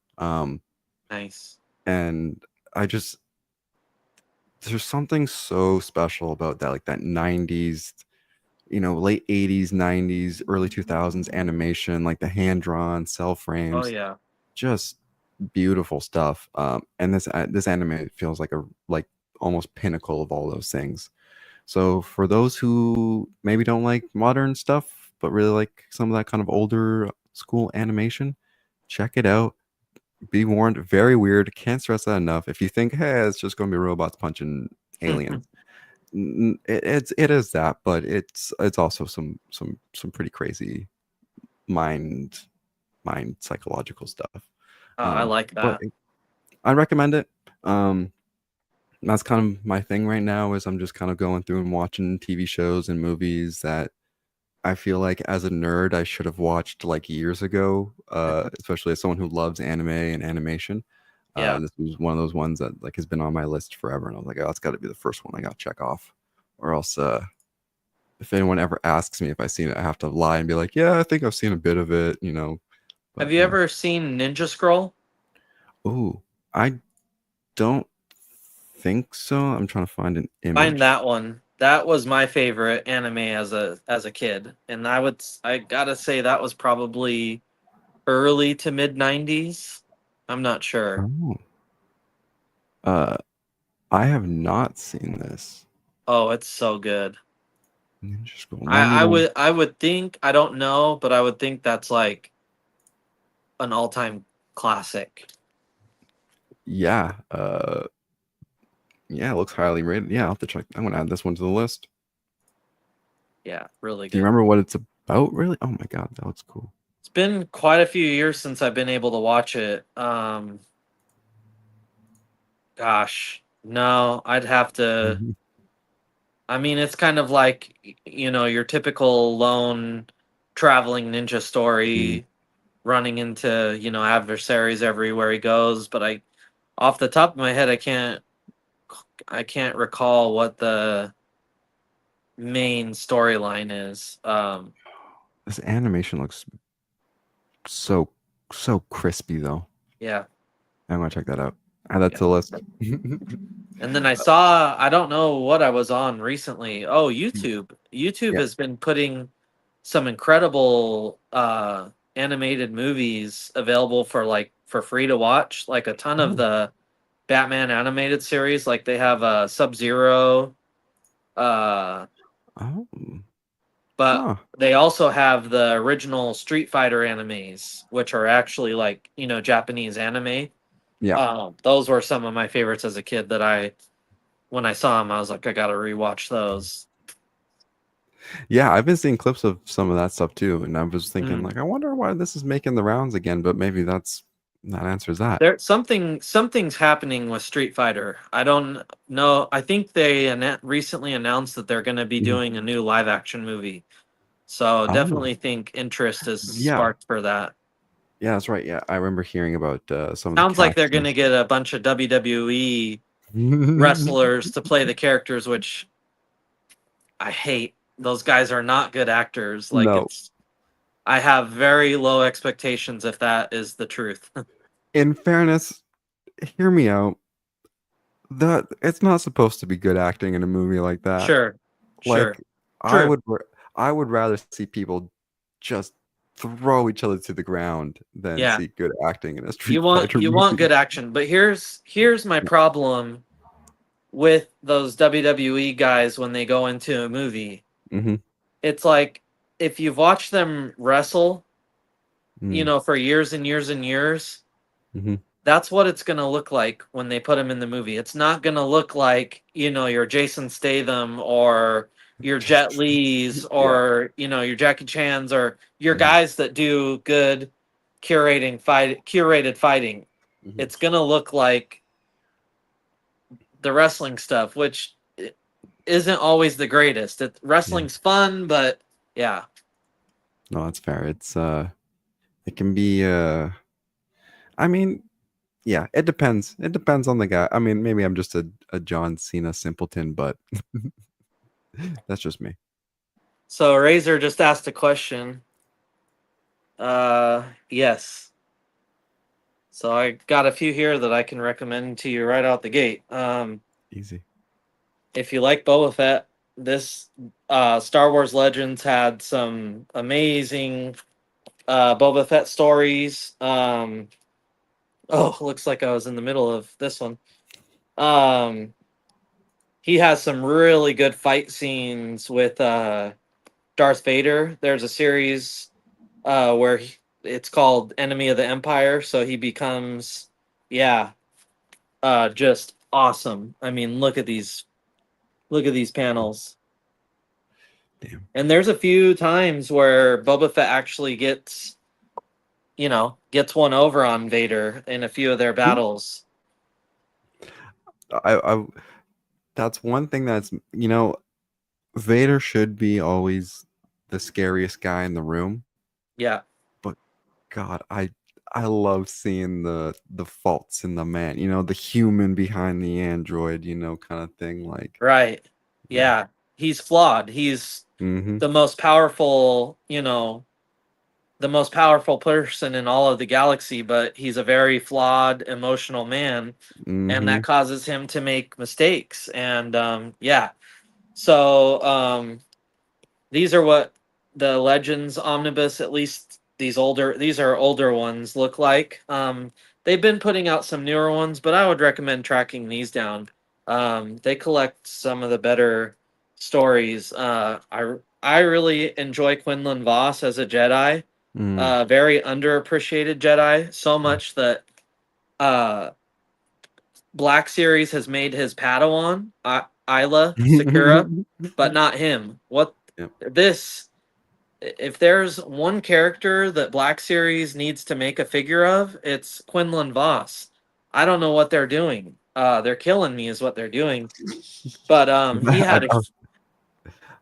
Nice. And I just there's something so special about that, like that 90s, late 80s, 90s, early 2000s animation, like the hand drawn cell Oh frames, yeah. just beautiful stuff. And this anime feels like a like almost pinnacle of all those things. So for those who maybe don't like modern stuff, but really like some of that kind of older school animation, check it out. Be warned, very weird. Can't stress that enough. If you think, hey, it's just going to be robots punching aliens, it is that, but it's also some pretty crazy mind psychological stuff. I like But that. I recommend it. That's kind of my thing right now is I'm just kind of going through and watching TV shows and movies that I feel like as a nerd I should have watched like years ago, especially as someone who loves anime and animation. Yeah. This was one of those ones that like has been on my list forever, and I was like, oh, it's got to be the first one I got to check off, or else if anyone ever asks me if I've seen it, I have to lie and be like, yeah, I think I've seen a bit of it, you know. But Have you ever seen Ninja Scroll? oh, I don't think so. I'm trying to find an Find image. that one. That was my favorite anime as a kid, and I gotta say that was probably early to mid '90s. I'm not sure. Oh, uh, I have not seen this. Oh, it's so good. Ninja Scroll. Now I'm I gonna, would I would think I don't know, but I would think that's like an all time classic. yeah, yeah, it looks highly rated. Yeah, I'll have to check. I'm gonna add this one to the list. Yeah, really Do you good. remember what it's about? Really? Oh my god, that looks cool. It's been quite a few years since I've been able to watch it. Gosh, no, I'd have to. Mhm. I mean, it's kind of like your typical lone traveling ninja Mm. story, running into adversaries everywhere he goes. But off the top of my head, I can't recall what the main storyline is. This animation looks so so crispy though. Yeah, I'm gonna check that out. Add that yeah. to the list. And then I don't know what I was on recently. Oh, YouTube. YouTube Yeah. has been putting some incredible animated movies available for free to watch. Like a ton of Oh. the Batman animated series. Like they have Sub-Zero, uh, Oh. but Huh. they also have the original Street Fighter animes, which are actually like Japanese anime. Yeah. Those were some of my favorites as a kid that when I saw them, I was like, I gotta rewatch those. Yeah, I've been seeing clips of some of that stuff too, and I was thinking Mm. like, I wonder why this is making the rounds again, but maybe that answers that. There something's happening with Street Fighter. I don't know. I think they recently announced that they're going to be Mhm. doing a new live action movie. So Oh, definitely think interest is yeah. sparked for that. Yeah, that's right. Yeah, I remember hearing about some of the Sounds like cast they're going stuff. to get a bunch of WWE wrestlers to play the characters, which I hate. Those guys are not good actors. Like No. it's I have very low expectations if that is the truth. In fairness, hear me out. That it's not supposed to be good acting in a movie like that. Sure. Like Sure. I True. would I would rather see people just throw each other to the ground than Yeah. see good acting in a You Street want Fighter you want movie. good action, but here's my problem with those WWE guys when they go into a movie. Hmm. It's like if you've watched them wrestle, Mm, for years and years and years, hmm. that's what it's going to look like when they put him in the movie. It's not going to look like, your Jason Statham or your Jet Lees Yeah. or, your Jackie Chans or your Hmm. guys that do good curated fighting. Hmm. It's going to look like the wrestling stuff, which isn't always the greatest. Yeah. Wrestling's fun, but yeah. No, that's fair. It can be I mean, yeah, it depends. It depends on the guy. I mean, maybe I'm just a John Cena simpleton, but that's just me. So Razor just asked a question. Yes. So I got a few here that I can recommend to you right out the gate. Easy. If you like Boba Fett, this Star Wars Legends had some amazing Boba Fett stories. Oh, looks like I was in the middle of this one. Um, he has some really good fight scenes with Darth Vader. There's a series where it's called Enemy of the Empire, so he becomes, yeah, just awesome. I mean, look at these panels. Damn. And there's a few times where Boba Fett actually gets, gets one over on Vader in a few of their battles. I that's one thing that's, Vader should be always the scariest guy in the room, Yeah, but God, I love seeing the faults in the man, the human behind the android, kind of thing. Like, right. yeah. Yeah, he's flawed. He's Mm-hmm. the most powerful, the most powerful person in all of the galaxy, but he's a very flawed, emotional man, and Mm-hmm. that causes him to make mistakes. And yeah, so these are what the Legends Omnibus, at least these are older ones, look like. They've been putting out some newer ones, but I would recommend tracking these down. They collect some of the better stories. I really enjoy Quinlan Voss as a Jedi. Mm. Very underappreciated Jedi, so much that uh, Black Series has made his Padawan, Isla Sakura, but not him. What Yep. this? If there's one character that Black Series needs to make a figure of, it's Quinlan Voss. I don't know what they're doing. They're killing me, is what they're doing. But he I, had a.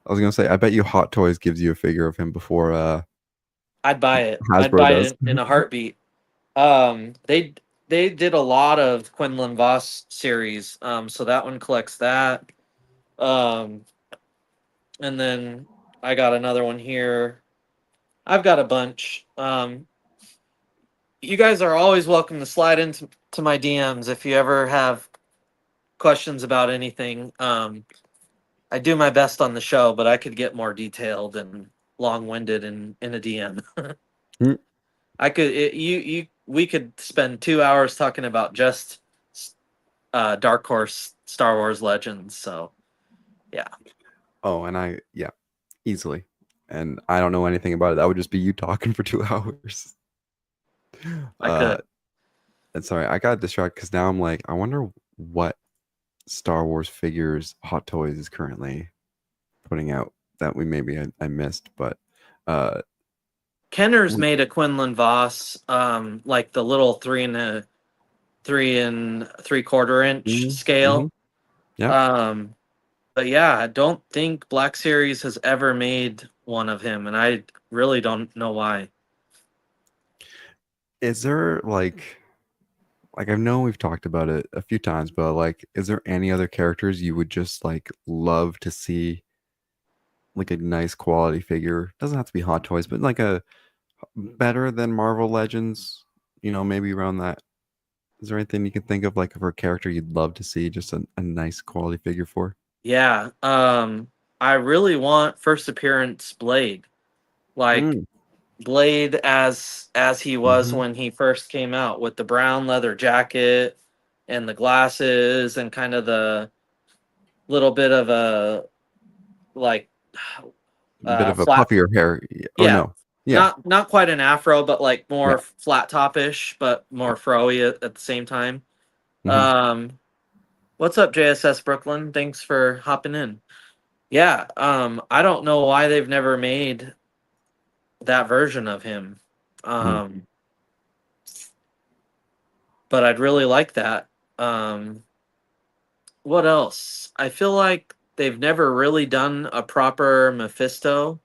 I was gonna say, I bet you Hot Toys gives you a figure of him before I'd buy it. I'd Hasbro buy does. it in a heartbeat. They did a lot of Quinlan Voss series. So that one collects that. Um, and then I got another one here. I've got a bunch. You guys are always welcome to slide into my DMs if you ever have questions about anything. I do my best on the show, but I could get more detailed and long-winded in a DM. Mm. I could you we could spend 2 hours talking about just Dark Horse Star Wars Legends. So yeah, Oh, and yeah, easily. And I don't know anything about it. That would just be you talking for 2 hours. I Uh, could. and sorry, I got distracted because now I'm like, I wonder what Star Wars figures Hot Toys is currently putting out that I missed. But uh, Kenner's we, made a Quinlan Voss, like the little 3 and 3/4 inch mm-hmm. scale. Yeah. Um, but yeah, I don't think Black Series has ever made one of him, and I really don't know why. Is there like I know we've talked about it a few times, but like, is there any other characters you would just like love to see like a nice quality figure? Doesn't have to be Hot Toys, but like a better than Marvel Legends, maybe around that. Is there anything you can think of like for a character you'd love to see just a nice quality figure for? Yeah, I really want first appearance Blade, like Mm. Blade as he was Mm-hmm. when he first came out with the brown leather jacket and the glasses and kind of the little bit of a like Bit of a flat. puffier hair, or Yeah, no? Yeah. not quite an afro, but like Yeah. more flat topish, but Yeah. more froey at the same time. Mm-hmm. Um, what's up, JSS Brooklyn? Thanks for hopping in. Yeah, I don't know why they've never made that version of him. Mm. Um, but I'd really like that. Um, what else? I feel like they've never really done a proper Mephisto.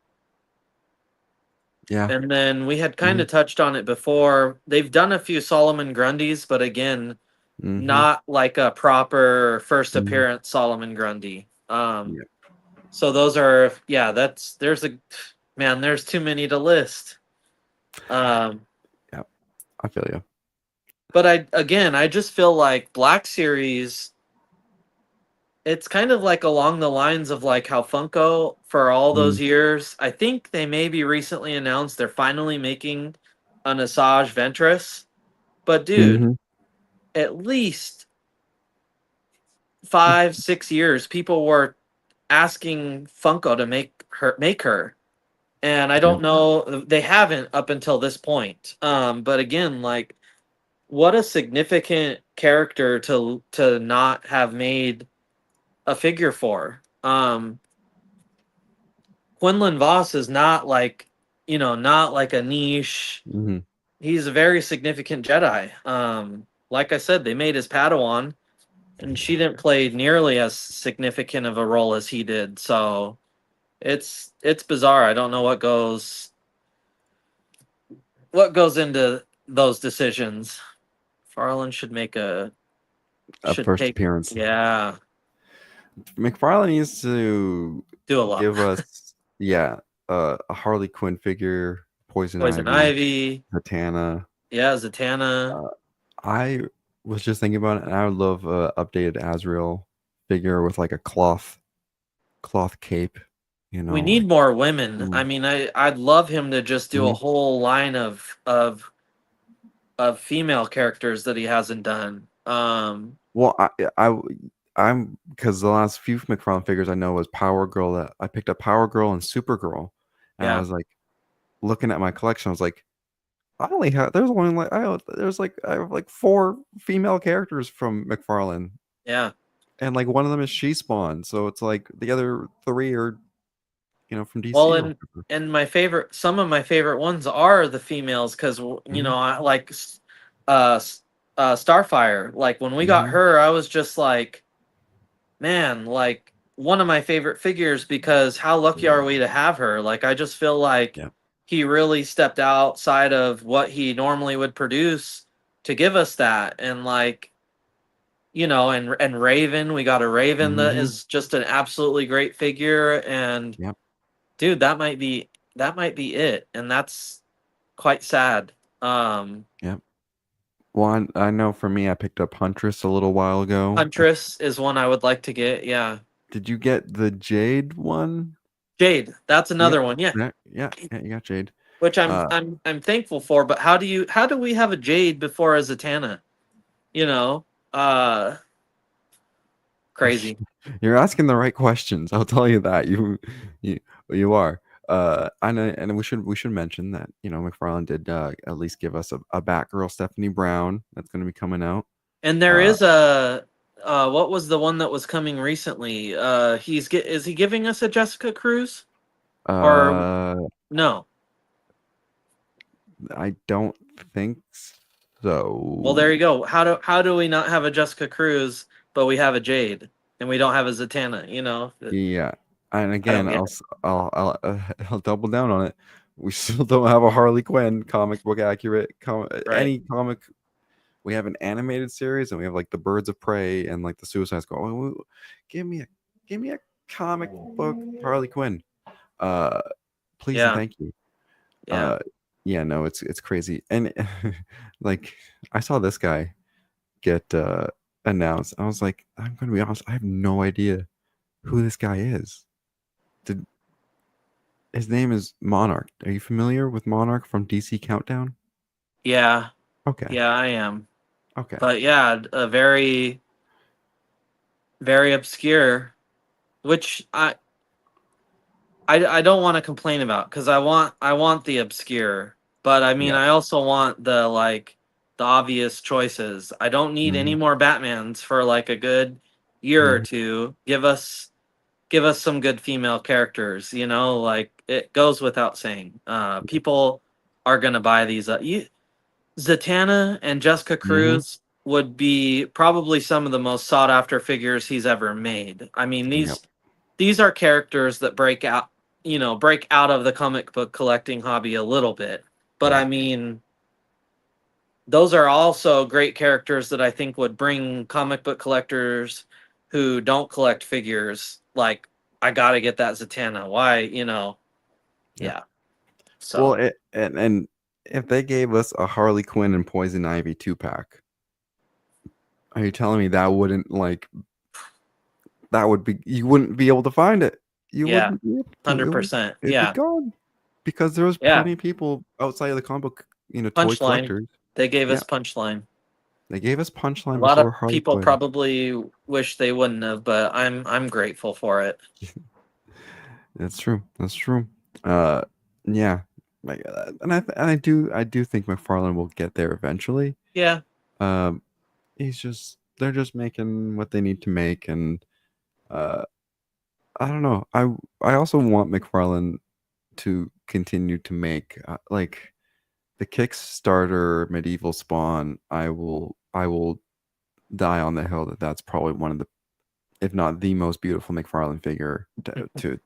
Yeah. And then we had kind Mm-hmm. of touched on it before. They've done a few Solomon Grundys, but again, Mm-hmm. not like a proper first Mm-hmm. appearance Solomon Grundy. Yeah. So those are, yeah, there's a man, there's too many to list. Um, Yeah. I feel you. but I just feel like Black Series, it's kind of like along the lines of like how Funko for all Mm. those years. I think they maybe recently announced they're finally making an Asajj Ventress. But dude, Mm-hmm. at least 5, 6 years, people were asking Funko to make her. And I Yeah. don't know, they haven't up until this point. But again, like, what a significant character to not have made a figure for. Quinlan Voss is not like, not like a niche. Hmm. He's a very significant Jedi. Like I said, they made his Padawan, and she didn't play nearly as significant of a role as he did. So it's bizarre. I don't know what goes into those decisions. Farland A should first take, appearance. yeah, McFarlane needs to do a lot. give us, yeah, a Harley Quinn figure, Poison Poison Ivy, Ivy, Zatanna. yeah, Zatanna. Uh, I was just thinking about it, and I would love a updated Azrael figure with like a cloth cape. You We know, like need more women. I ooh. mean, I'd love him to just do a Mhm. whole line of female characters that he hasn't done. Well, I'm because the last few McFarlane figures I know was Power Girl. That I picked up Power Girl and Supergirl, and I Yeah, was like looking at my collection. I was like, I only have there's only like there's like I have like four female characters from McFarlane, yeah. and like one of them is She Spawn. So it's like the other three are from Well, DC or and whatever. some of my favorite ones are the females because Hmm. I like Starfire. Like when we got Hmm. her, I was just like, man, like one of my favorite figures because how lucky are we to have her? Like I just feel like Yeah. he really stepped outside of what he normally would produce to give us that. And like, and Raven, we got a Raven that Hmm. is just an absolutely great figure. And Yep. dude, that might be it. And that's quite sad. Um Yep. Well, I know for me, I picked up Huntress a little while ago. Huntress is one I would like to get. Yeah. Did you get the Jade one? Jade, that's Yep. another one. Yeah. Yeah, you got Jade. Which I'm Uh, I'm I'm thankful for, but how do we have a Jade before a Zatanna? You know? Uh Crazy. you're asking the right questions. I'll tell you that. You, you are. I know, and we should mention that McFarlane did at least give us a Batgirl Stephanie Brown that's going to be coming out. And there Uh, is a what was the one that was coming recently? Is he giving us a Jessica Cruz? Or uh, no? I don't think Well, there you so. go. How do we not have a Jessica Cruz, but we have a Jade, and we don't have a Zatanna? Yeah, and I don't again, get it. I'll double down on it. We still don't have a Harley Quinn comic book accurate Right. any comic. We have an animated series, and we have like the Birds of Prey and like the Suicide Squad. Give me a give me a comic book Harley Quinn, uh, please and Yeah. thank you. Yeah. Uh, yeah, no, it's crazy, and like I saw this guy get announced. I was like, I'm gonna be honest, I have no idea who this guy is. Did His name is Monarch. Are you familiar with Monarch from DC Countdown? Yeah. Okay. Yeah, I am. Okay. But yeah, a very, very obscure, which I don't want to complain about because I want the obscure, but I mean Yeah. I also want the obvious choices. I don't need any Hmm. more Batmans for like a good year or Hmm. two. Give us some good female characters. Like it goes without saying. People are gonna buy these. Zatanna and Jessica Hmm. Cruz would be probably some of the most sought after figures he's ever made. I mean, Yep. these are characters that break out of the comic book collecting hobby a little bit. But Yeah. I mean, those are also great characters that I think would bring comic book collectors who don't collect figures like I got to get that Zatanna. Why, Yep. yeah. Well, So, and if they gave us a Harley Quinn and Poison Ivy 2-pack, are you telling me that would be you wouldn't be able to find it? You yeah, wouldn't be able to. $100%. It'd be Yeah. gone because there's Yeah. plenty of people outside of the comic book, toy Punchline. collectors. They gave Yeah. us Punchline. They gave us A Punchline lot of before Harley people Quinn. probably wish they wouldn't have, but I'm grateful for it. That's true. That's true. Uh, yeah, like, and I do think McFarlane will get there eventually. Yeah, Um, they're just making what they need to make, and uh, I don't know. I also want McFarlane to continue to make like the Kickstarter medieval Spawn. I will die on the hill that that's probably one of the, if not the most beautiful McFarlane figure to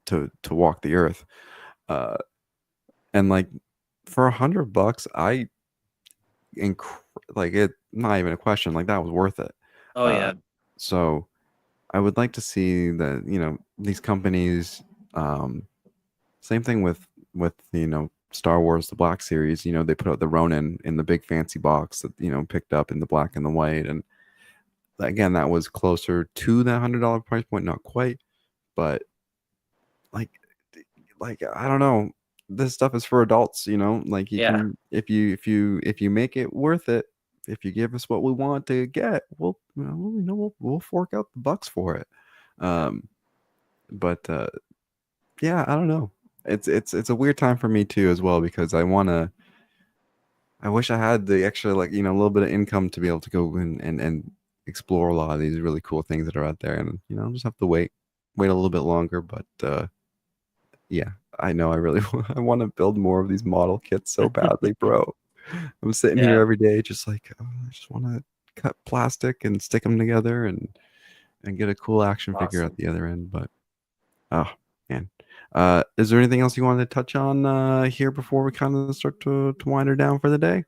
walk the earth. Uh, and like for $100, inc- like it, not even a question. Like that was worth it. oh Uh, yeah, so I would like to see that these companies. Um, Same thing with Star Wars the Black Series. They put out the Ronin in the big fancy box that picked up in the black and the white, and again that was closer to that $100 price point, not quite, but like I don't know. This stuff is for adults, like you yeah, can, if you make it worth it, if you give us what we want to get, we'll fork out the bucks for it. Um, but yeah, I don't know. It's a weird time for me too as well because I wish I had the extra, like, a little bit of income to be able to go and explore a lot of these really cool things that are out there, and I'll just have to wait a little bit longer. But yeah, I know I really I want to build more of these model kits so badly, bro. I'm sitting here yeah. every day just like, oh, I just want to cut plastic and stick them together and get a cool action figure at Awesome. the other end. But oh man, is there anything else you wanted to touch on here before we kind of start to wind her down for the day?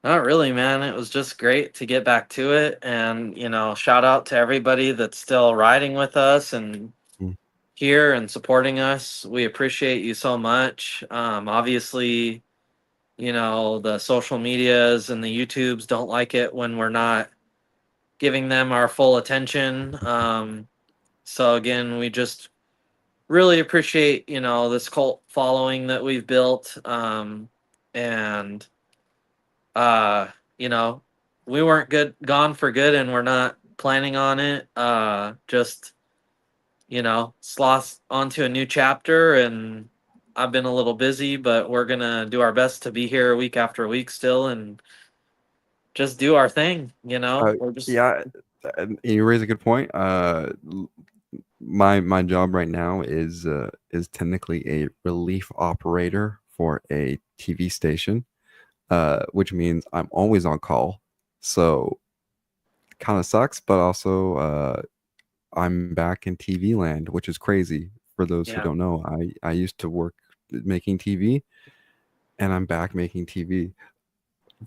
Not really, man. It was just great to get back to it, and shout out to everybody that's still riding with us and Mm. here and supporting us. We appreciate you so much. Obviously, the social medias and the YouTubes don't like it when we're not giving them our full attention. So again, we just really appreciate this cult following that we've built, and uh, you know, we weren't good gone for good, and we're not planning on it. Just sloth onto a new chapter, and I've been a little busy, but we're gonna do our best to be here week after week still, and just do our thing. Uh, We're just yeah, and you raise a good point. My job right now is technically a relief operator for a TV station, which means I'm always on call. So kind of sucks, but also I'm back in TV land, which is crazy. For those who yeah, don't know, I used to work making TV, and I'm back making TV.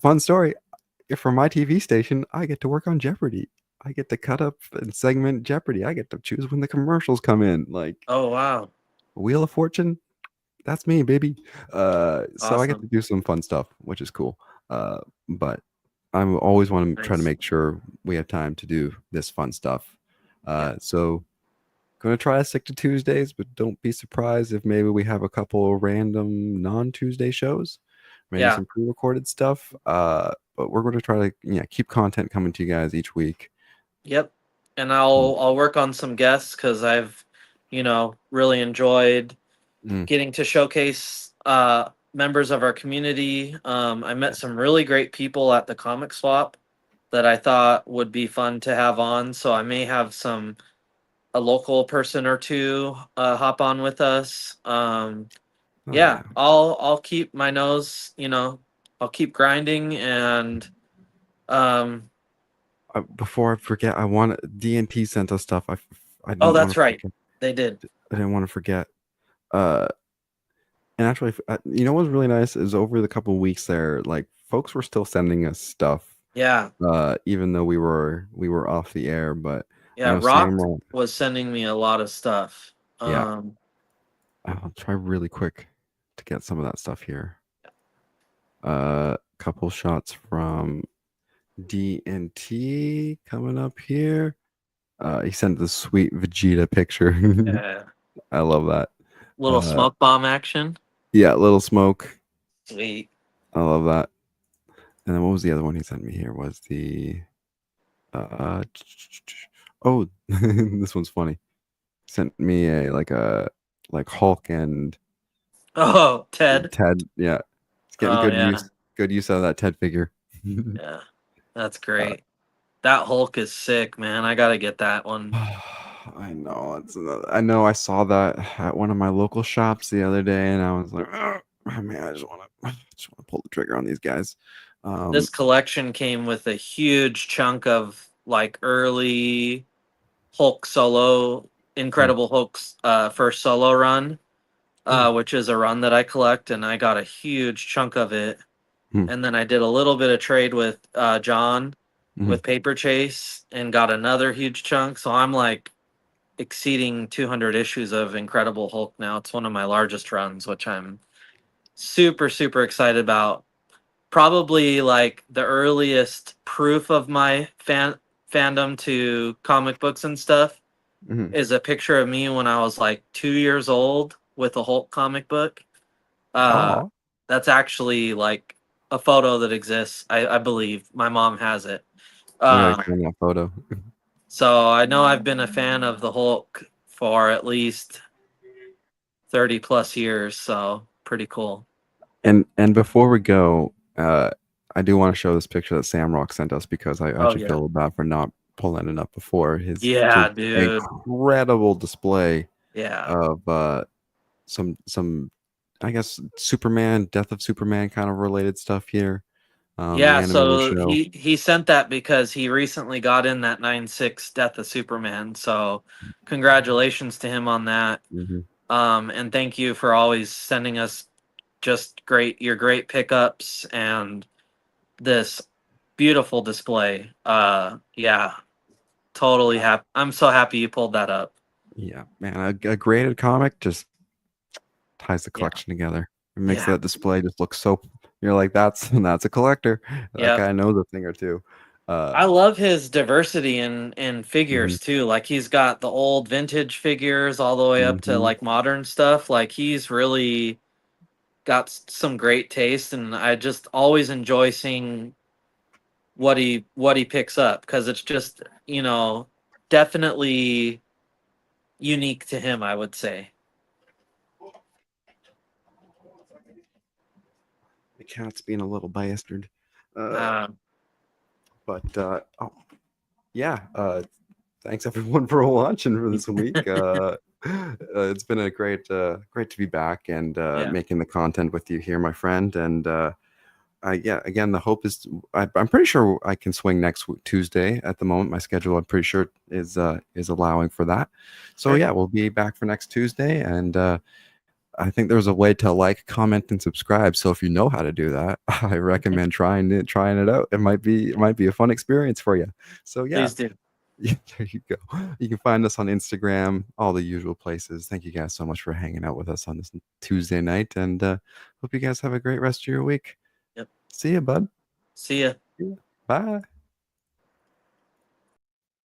Fun story. For my TV station, I get to work on Jeopardy. I get to cut up and segment Jeopardy. I get to choose when the commercials come in. Like oh wow, Wheel of Fortune, that's me, baby. So I get to awesome, do some fun stuff, which is cool. But I always want to try to nice, make sure we have time to do this fun stuff. yeah, So gonna try to stick to Tuesdays, but don't be surprised if maybe we have a couple of random non-Tuesday shows, maybe yeah. some pre-recorded stuff. But we're going to try to keep content coming to you guys each week. Yep. And Mm, I'll work on some guests because I've, really enjoyed mm. getting to showcase members of our community. I met some really great people at the comic swap that I thought would be fun to have on. So I may have a local person or two hop on with us. Oh Yeah, yeah. I'll keep my nose, I'll keep grinding and um Before I forget, I want DNT sent us stuff. I oh, didn't want that's to right. forget. They did. I didn't want to forget. Uh, and actually, what's really nice is over the couple weeks there, like folks were still sending us stuff, Yeah. even though we were off the air. But I Yeah, know Rock Samuel. was sending me a lot of stuff. Yeah, I'll try really quick to get some of that stuff here. Couple shots from DNT coming up here. He sent the sweet Vegeta picture. Yeah, I love that. little Uh, smoke bomb action. yeah, little smoke. Sweet. I love that. And then what was the other one he sent me here? Was the uh oh this one's funny. Sent me a like Hulk and Oh, Ted. Ted. Yeah, it's getting Oh yeah, good use out of that Ted figure. yeah, that's uh, great. That Hulk is sick, man. I gotta get that one. I know I know I saw that at one of my local shops the other day, and I was like, "Ugh, man, I just want to pull the trigger on these guys." This Um, collection came with a huge chunk of like early Hulk solo, mm, Incredible Hulk's first solo run, mm, which is a run that I collect, and I got a huge chunk of it. mm, And then I did a little bit of trade with John mm, with Paper Chase and got another huge chunk. So I'm like exceeding 200 issues of Incredible Hulk now. It's one of my largest runs, which I'm super, super excited about. Probably like the earliest proof of my fandom to comic books and stuff mm. is a picture of me when I was like 2 years old with a Hulk comic book. Uh, Oh, that's actually like a photo that exists. I believe my mom has it. we gotta Uh, find that photo. so I know I've been a fan of the Hulk for at least 30 plus years. So pretty cool. And before we go, I do want to show this picture that Sam Rock sent us because I Oh actually yeah. feel bad for not pulling it up before his Yeah, just dude. incredible display Yeah. of some I guess Superman, Death of Superman kind of related stuff here. The Yeah, animated so show. he sent that because he recently got in that 9/6 Death of Superman. So congratulations to him on that. Hmm. And thank you for always sending us just your great pickups and this beautiful display. Yeah, totally happy. I'm so happy you pulled that up. Yeah, man, a graded comic just ties the Yeah. collection together. It makes Yeah. that display just look so. You're like, that's a collector. That Yep. guy knows a thing or two. Uh, I love his diversity in mhm, figures too. Like he's got the old vintage figures all the way up to mhm. like modern stuff. Like he's really got some great taste, and I just always enjoy seeing what he picks up because it's just definitely unique to him, I would say. The cat's being a little bastard. Uh, Um, but oh yeah, thanks everyone for watching for this week. It's been a great to be back and yeah, making the content with you here, my friend. And yeah, again, the hope is I'm pretty sure I can swing next Tuesday. At the moment, my schedule I'm pretty sure is allowing for that. So great. yeah, we'll be back for next Tuesday, and I think there's a way to like, comment, and subscribe. So if you know how to do that, I recommend trying it out. It might be a fun experience for you. So yeah, Please do. yeah, there you go. You can find us on Instagram, all the usual places. Thank you guys so much for hanging out with us on this Tuesday night, and hope you guys have a great rest of your week. Yep. See you, bud. See ya. Yeah. Bye.